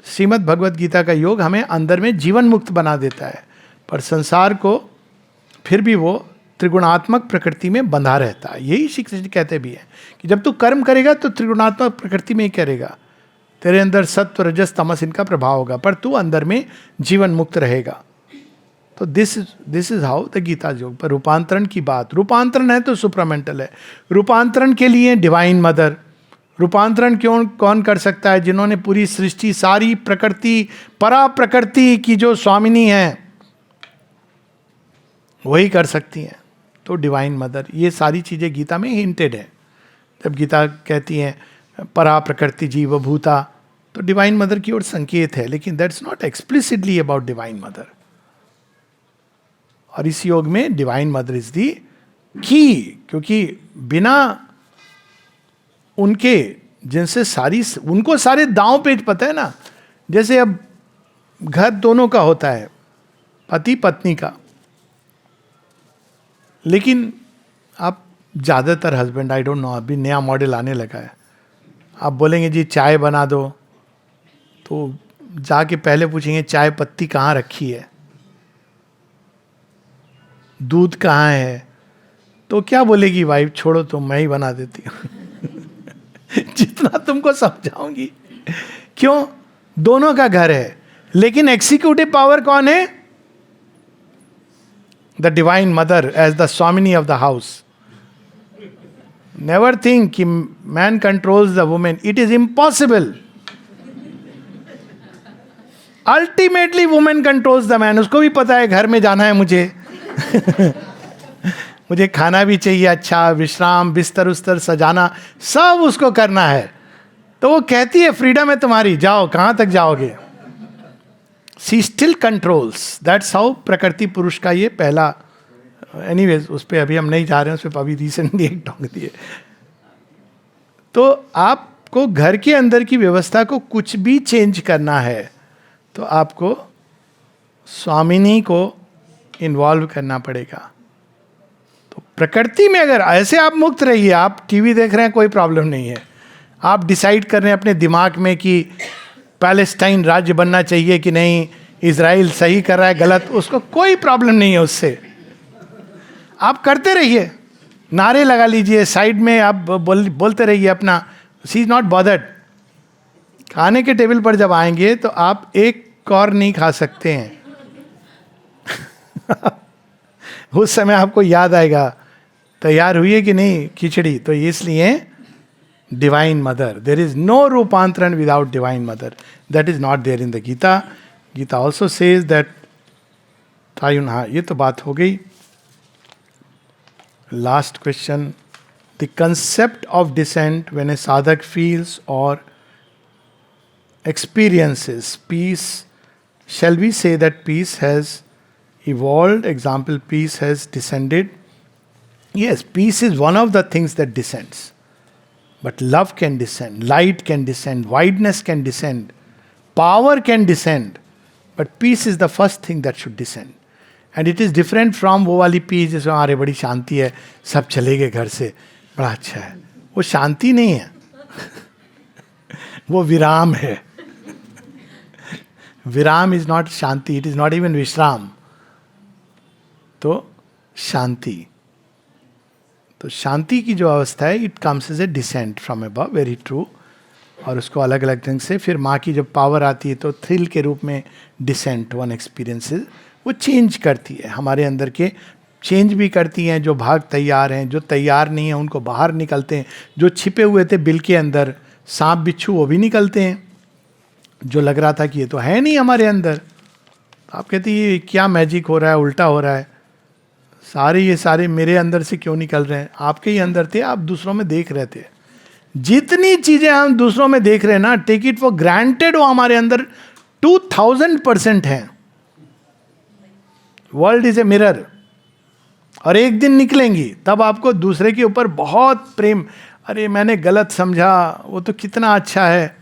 श्रीमद् भगवद गीता का योग हमें अंदर में जीवन मुक्त बना देता है, पर संसार को फिर भी वो त्रिगुणात्मक प्रकृति में बंधा रहता है। यही श्री कृष्ण कहते भी हैं कि जब तू कर्म करेगा तो त्रिगुणात्मक प्रकृति में ही करेगा, तेरे अंदर सत्व रजस तमस इनका प्रभाव होगा, पर तू अंदर में जीवन मुक्त रहेगा। तो this is how the Gita yoga. पर रूपांतरण की बात, रूपांतरण है तो सुप्रामेंटल है। रूपांतरण के लिए डिवाइन मदर, रूपांतरण क्यों कौन कर सकता है? जिन्होंने पूरी सृष्टि, सारी प्रकृति, परा प्रकृति की जो स्वामिनी है, वही कर सकती हैं। तो डिवाइन मदर, ये सारी चीजें गीता में हिंटेड है। जब गीता कहती है परा प्रकृति जीव भूता, तो डिवाइन मदर की ओर संकेत है, लेकिन that's not explicitly about divine mother. और इस योग में डिवाइन मदर इज दी की, क्योंकि बिना उनके, जिनसे सारी, उनको सारे दांव पेच पता है ना। जैसे अब घर दोनों का होता है, पति पत्नी का, लेकिन आप ज़्यादातर हस्बैंड, आई डोंट नो, अभी नया मॉडल आने लगा है, आप बोलेंगे जी चाय बना दो, तो जाके पहले पूछेंगे चाय पत्ती कहाँ रखी है, दूध कहाँ है, तो क्या बोलेगी वाइफ, छोड़ो तुम, मैं ही बना देती हूँ। जितना तुमको समझाऊंगी। क्यों? दोनों का घर है, लेकिन एग्जीक्यूटिव पावर कौन है? The divine mother as the swamini of the house. Never think कि man controls the women, it is impossible. Ultimately women controls the man. उसको भी पता है घर में जाना है मुझे, मुझे खाना भी चाहिए, अच्छा विश्राम, बिस्तर उस्तर सजाना, सब उसको करना है। तो वो कहती है फ्रीडम है तुम्हारी, जाओ, कहां तक जाओगे? सी स्टिल कंट्रोल्स। दैट्स हाउ प्रकृति पुरुष का ये पहला, एनीवेज उस पर अभी हम नहीं जा रहे हैं, उस पर अभी रिसेंटली एक टॉक दिए। तो आपको घर के अंदर की व्यवस्था को कुछ भी चेंज करना है तो आपको स्वामिनी को इन्वॉल्व करना पड़ेगा। तो प्रकृति में अगर ऐसे आप मुक्त रहिए, आप टीवी देख रहे हैं कोई प्रॉब्लम नहीं है, आप डिसाइड कर रहे हैं अपने दिमाग में कि पैलेस्टाइन राज्य बनना चाहिए कि नहीं, इजराइल सही कर रहा है गलत, उसको कोई प्रॉब्लम नहीं है उससे। आप करते रहिए, नारे लगा लीजिए, साइड में आप बोलते रहिए अपना, सी इज नॉट बॉदर्ड। खाने के टेबल पर जब आएंगे तो आप एक कौर नहीं खा सकते हैं। उस समय आपको याद आएगा तैयार हुई है कि नहीं खिचड़ी। तो इसलिए divine mother, there is no रूपांतरण without divine mother. That is not there in the Gita. Gita also says that triune. हाँ, ये तो बात हो गई। Last question, the concept of descent when a sadhak feels और experiences peace, shall we say that peace has evolved? Example, peace has descended. Yes, peace is one of the things that descends, but love can descend, light can descend, wideness can descend, power can descend, but peace is the first thing that should descend. And it is different from वो वाली peace जिसमें अरे बड़ी शांति है, सब चले गए घर से, बड़ा अच्छा है। वो शांति नहीं है, वो विराम है। Viram is not shanti, it is not even vishram. तो शांति, तो शांति की जो अवस्था है, it comes as a descent from above, very true. और उसको अलग अलग ढंग से फिर माँ की जब पावर आती है तो थ्रिल के रूप में डिसेंट वन एक्सपीरियंसेस वो चेंज करती है, हमारे अंदर के चेंज भी करती हैं। जो भाग तैयार हैं, जो तैयार नहीं है उनको बाहर निकलते हैं। जो छिपे हुए थे बिल के अंदर सांप बिच्छू, वो भी निकलते हैं। जो लग रहा था कि ये तो है नहीं हमारे अंदर, तो आप कहते हैं ये क्या मैजिक हो रहा है, उल्टा हो रहा है, ये सारे मेरे अंदर से क्यों निकल रहे हैं? आपके ही अंदर थे, आप दूसरों में देख रहे थे। जितनी चीजें हम दूसरों में देख रहे हैं ना, टेक इट फॉर ग्रांटेड, वो हमारे अंदर 2000% है। वर्ल्ड इज ए मिरर, और एक दिन निकलेंगी तब आपको दूसरे के ऊपर बहुत प्रेम, अरे मैंने गलत समझा, वो तो कितना अच्छा है।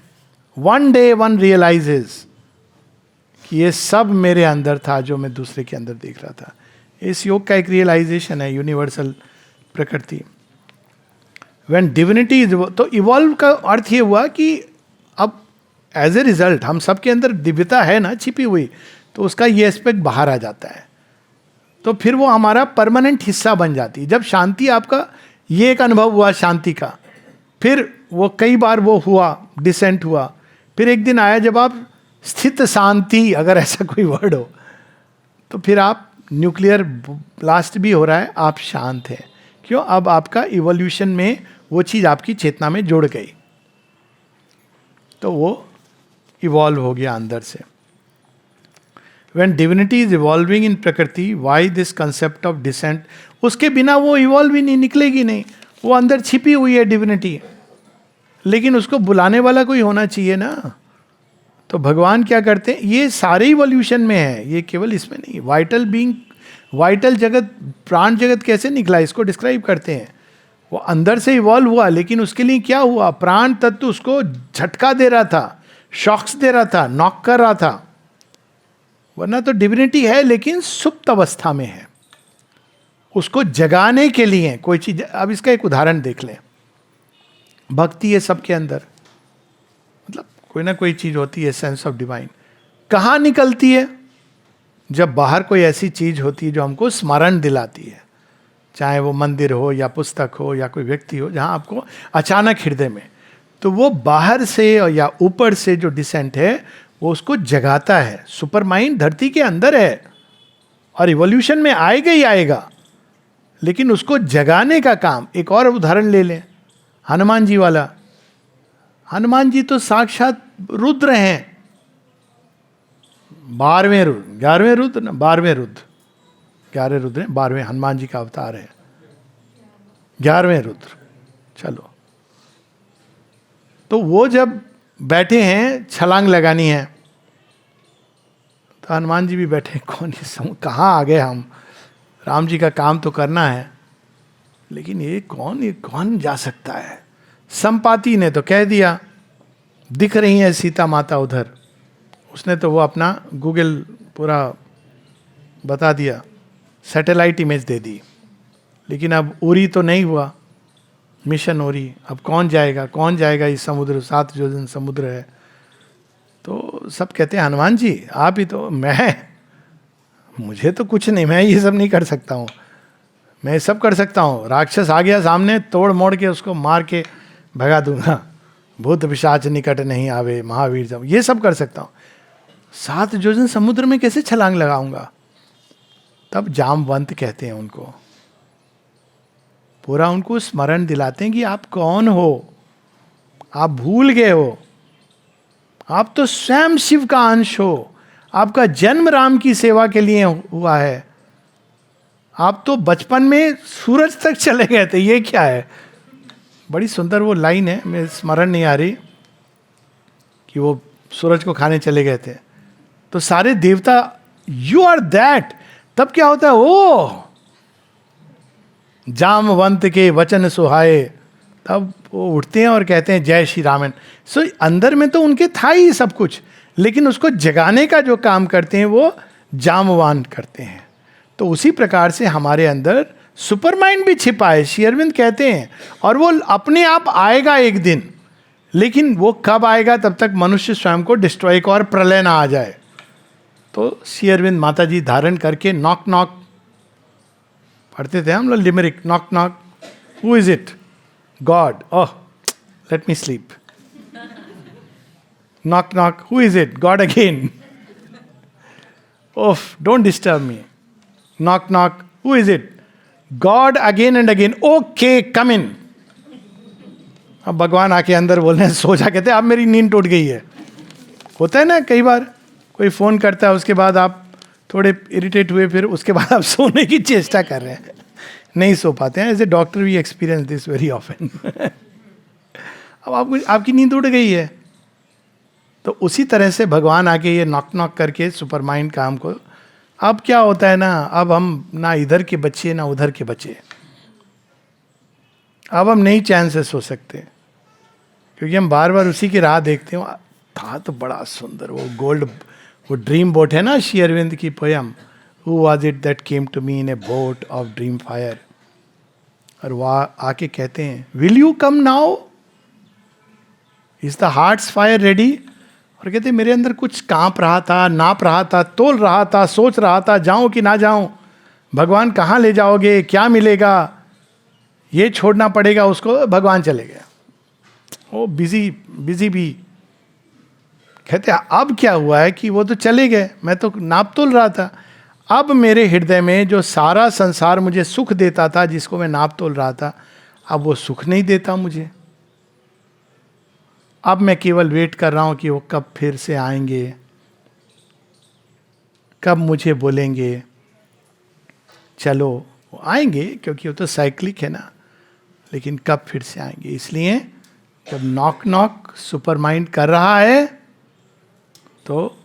वन डे वन रियलाइजेज कि ये सब मेरे अंदर था जो मैं दूसरे के अंदर देख रहा था। इस योग का एक रियलाइजेशन है, यूनिवर्सल प्रकृति। व्हेन डिविनिटी इज, तो इवॉल्व का अर्थ ये हुआ कि अब एज ए रिजल्ट हम सब के अंदर दिव्यता है ना छिपी हुई, तो उसका ये एस्पेक्ट बाहर आ जाता है, तो फिर वो हमारा परमानेंट हिस्सा बन जाती है। जब शांति, आपका ये एक अनुभव हुआ शांति का, फिर वो कई बार वो हुआ, डिसेंट हुआ, फिर एक दिन आया जब आप स्थित शांति, अगर ऐसा कोई वर्ड हो, तो फिर आप न्यूक्लियर ब्लास्ट भी हो रहा है, आप शांत हैं। क्यों? अब आपका इवोल्यूशन में वो चीज़ आपकी चेतना में जुड़ गई, तो वो इवॉल्व हो गया अंदर से। When divinity is evolving in प्रकृति, why this concept of descent? उसके बिना वो इवॉल्व ही नहीं, निकलेगी नहीं, वो अंदर छिपी हुई है डिविनिटी, लेकिन उसको बुलाने वाला कोई होना चाहिए ना। तो भगवान क्या करते हैं, ये सारे इवोल्यूशन में है, ये केवल इसमें नहीं। वाइटल बीइंग, वाइटल जगत, प्राण जगत कैसे निकला, इसको डिस्क्राइब करते हैं। वो अंदर से इवॉल्व हुआ, लेकिन उसके लिए क्या हुआ, प्राण तत्व उसको झटका दे रहा था, शॉक्स दे रहा था, नॉक कर रहा था। वरना तो डिविनिटी है लेकिन सुप्त अवस्था में है, उसको जगाने के लिए कोई चीज। अब इसका एक उदाहरण देख लें, भक्ति है सबके अंदर, मतलब कोई ना कोई चीज होती है, सेंस ऑफ डिवाइन। कहाँ निकलती है? जब बाहर कोई ऐसी चीज होती है जो हमको स्मरण दिलाती है, चाहे वो मंदिर हो या पुस्तक हो या कोई व्यक्ति हो, जहाँ आपको अचानक हृदय में, तो वो बाहर से या ऊपर से जो डिसेंट है वो उसको जगाता है. सुपर माइंड धरती के अंदर है और इवोल्यूशन में आएगा ही आएगा, लेकिन उसको जगाने का काम. एक और उदाहरण ले लें, हनुमान जी वाला. हनुमान जी तो साक्षात रुद्र हैं. 12वें रुद्र, 11वें रुद्र ना, 12वें रुद्र, 11 रुद्र हैं, 12वें हनुमान जी का अवतार है, 11वें रुद्र. चलो, तो वो जब बैठे हैं, छलांग लगानी है, तो हनुमान जी भी बैठे, कौन कहाँ आ गए हम, राम जी का काम तो करना है, लेकिन ये कौन जा सकता है. संपाति ने तो कह दिया, दिख रही है सीता माता उधर, उसने तो वो अपना गूगल पूरा बता दिया, सैटेलाइट इमेज दे दी. लेकिन अब उरी तो नहीं हुआ, मिशन उरी. अब कौन जाएगा इस समुद्र, 7 योजन समुद्र है. तो सब कहते हैं हनुमान जी आप ही तो, मुझे तो कुछ नहीं, मैं ये सब नहीं कर सकता हूँ. मैं सब कर सकता हूँ, राक्षस आ गया सामने, तोड़ मोड़ के उसको मार के भगा दूंगा. भूत पिशाच निकट नहीं आवे, महावीर जब, ये सब कर सकता हूँ. 7 योजन समुद्र में कैसे छलांग लगाऊंगा? तब जामवंत कहते हैं उनको, पूरा उनको स्मरण दिलाते हैं कि आप कौन हो. आप भूल गए हो, आप तो स्वयं शिव का अंश हो. आपका जन्म राम की सेवा के लिए हुआ है. आप तो बचपन में सूरज तक चले गए थे. ये क्या है? बड़ी सुंदर वो लाइन है, मेरे स्मरण नहीं आ रही, कि वो सूरज को खाने चले गए थे. तो सारे देवता, यू आर दैट. तब क्या होता है, ओ जामवंत के वचन सुहाए, तब वो उठते हैं और कहते हैं जय श्री रामन. सो अंदर में तो उनके था ही सब कुछ, लेकिन उसको जगाने का जो काम करते हैं वो जामवान करते हैं. तो उसी प्रकार से हमारे अंदर सुपर माइंड भी छिपा है, श्री अरविंद कहते हैं, और वो अपने आप आएगा एक दिन. लेकिन वो कब आएगा? तब तक मनुष्य स्वयं को डिस्ट्रॉय और प्रलय ना आ जाए. तो श्री अरविंद माता जी धारण करके नॉक नॉक पढ़ते थे हम लोग, limerick, knock knock, who is it? God. Oh, let me sleep. Knock knock, who is it? God again. Oof, don't disturb me. Knock knock, who is it? God again and again. Okay, come in. अब भगवान आके अंदर बोल रहे हैं, सो जा. कहते हैं अब मेरी नींद टूट गई है. होता है ना, कई बार कोई फोन करता है, उसके बाद आप थोड़े इरिटेट हुए, फिर उसके बाद आप सोने की चेष्टा कर रहे हैं, नहीं सो पाते हैं. As a doctor we experience this very often. अब आपकी नींद उड़ गई है. तो उसी तरह से भगवान आके ये नॉक नॉक करके सुपर माइंड काम को. अब क्या होता है ना, अब हम ना इधर के बच्चे ना उधर के बच्चे. अब हम नहीं चैन से सो सकते, क्योंकि हम बार बार उसी की राह देखते हैं. था तो बड़ा सुंदर वो गोल्ड, वो ड्रीम बोट है ना, श्री अरविंद की poem, who was it that came to me in a boat of dream fire. और वह आके कहते हैं, will you come now, is the heart's fire ready? और कहते हैं मेरे अंदर कुछ कांप रहा था, नाप रहा था, तोल रहा था, सोच रहा था, जाऊं कि ना जाऊं. भगवान कहाँ ले जाओगे, क्या मिलेगा, ये छोड़ना पड़ेगा उसको. भगवान चले गए, वो बिजी भी. कहते अब क्या हुआ है कि वो तो चले गए, मैं तो नाप तोल रहा था. अब मेरे हृदय में जो सारा संसार मुझे सुख देता था, जिसको मैं नाप तोल रहा था, अब वो सुख नहीं देता मुझे. अब मैं केवल वेट कर रहा हूं कि वो कब फिर से आएंगे, कब मुझे बोलेंगे चलो. वो आएंगे क्योंकि वो तो साइक्लिक है ना, लेकिन कब फिर से आएंगे. इसलिए जब नॉक नॉक सुपर माइंड कर रहा है तो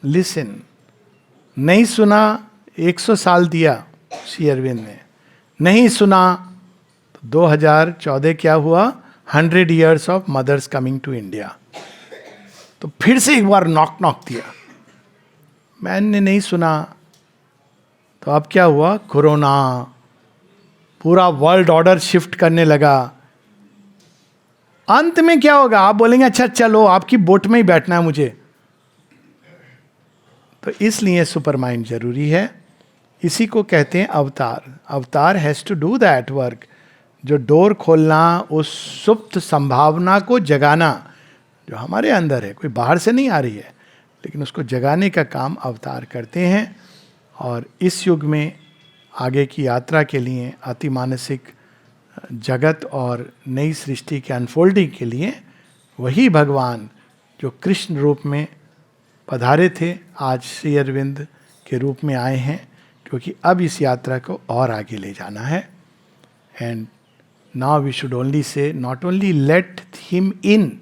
लिसन. नहीं सुना, 100 साल दिया श्री अरविंद ने, नहीं सुना तो 2014 क्या हुआ, 100 years of mothers coming to India. तो फिर से एक बार नॉक नॉक दिया, मैंने नहीं सुना. तो अब क्या हुआ, कोरोना, पूरा वर्ल्ड ऑर्डर शिफ्ट करने लगा. अंत में क्या होगा, आप बोलेंगे अच्छा चलो आपकी बोट में ही बैठना है मुझे. तो इसलिए सुपर माइंड जरूरी है. इसी को कहते हैं अवतार. Avatar has to do that work. जो डोर खोलना, उस सुप्त संभावना को जगाना जो हमारे अंदर है, कोई बाहर से नहीं आ रही है, लेकिन उसको जगाने का काम अवतार करते हैं. और इस युग में आगे की यात्रा के लिए, अतिमानसिक जगत और नई सृष्टि के अनफोल्डिंग के लिए वही भगवान जो कृष्ण रूप में पधारे थे, आज श्री अरविंद के रूप में आए हैं, क्योंकि अब इस यात्रा को और आगे ले जाना है. And now we should only say, not only let him in,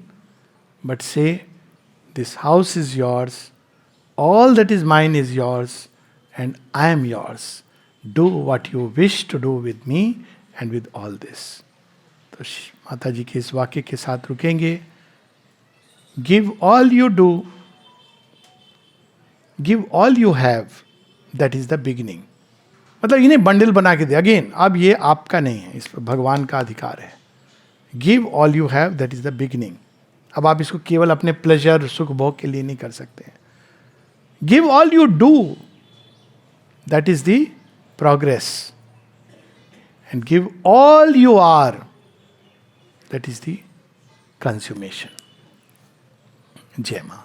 but say this house is yours, all that is mine is yours, and I am yours. Do what you wish to do with me and with all this. तो माता जी के इस वाक्य के साथ रुकेंगे. Give all you do, give all you have, that is the beginning. मतलब इन्हें bundle बना के दे. अगेन, अब ये आपका नहीं है, इस पर भगवान का अधिकार है. Give all you have, that is the beginning. अब आप इसको केवल अपने प्लेजर, सुख भोग के लिए नहीं कर सकते. Give all you do, that is the progress. And give all you are, that is the consummation. जय मां.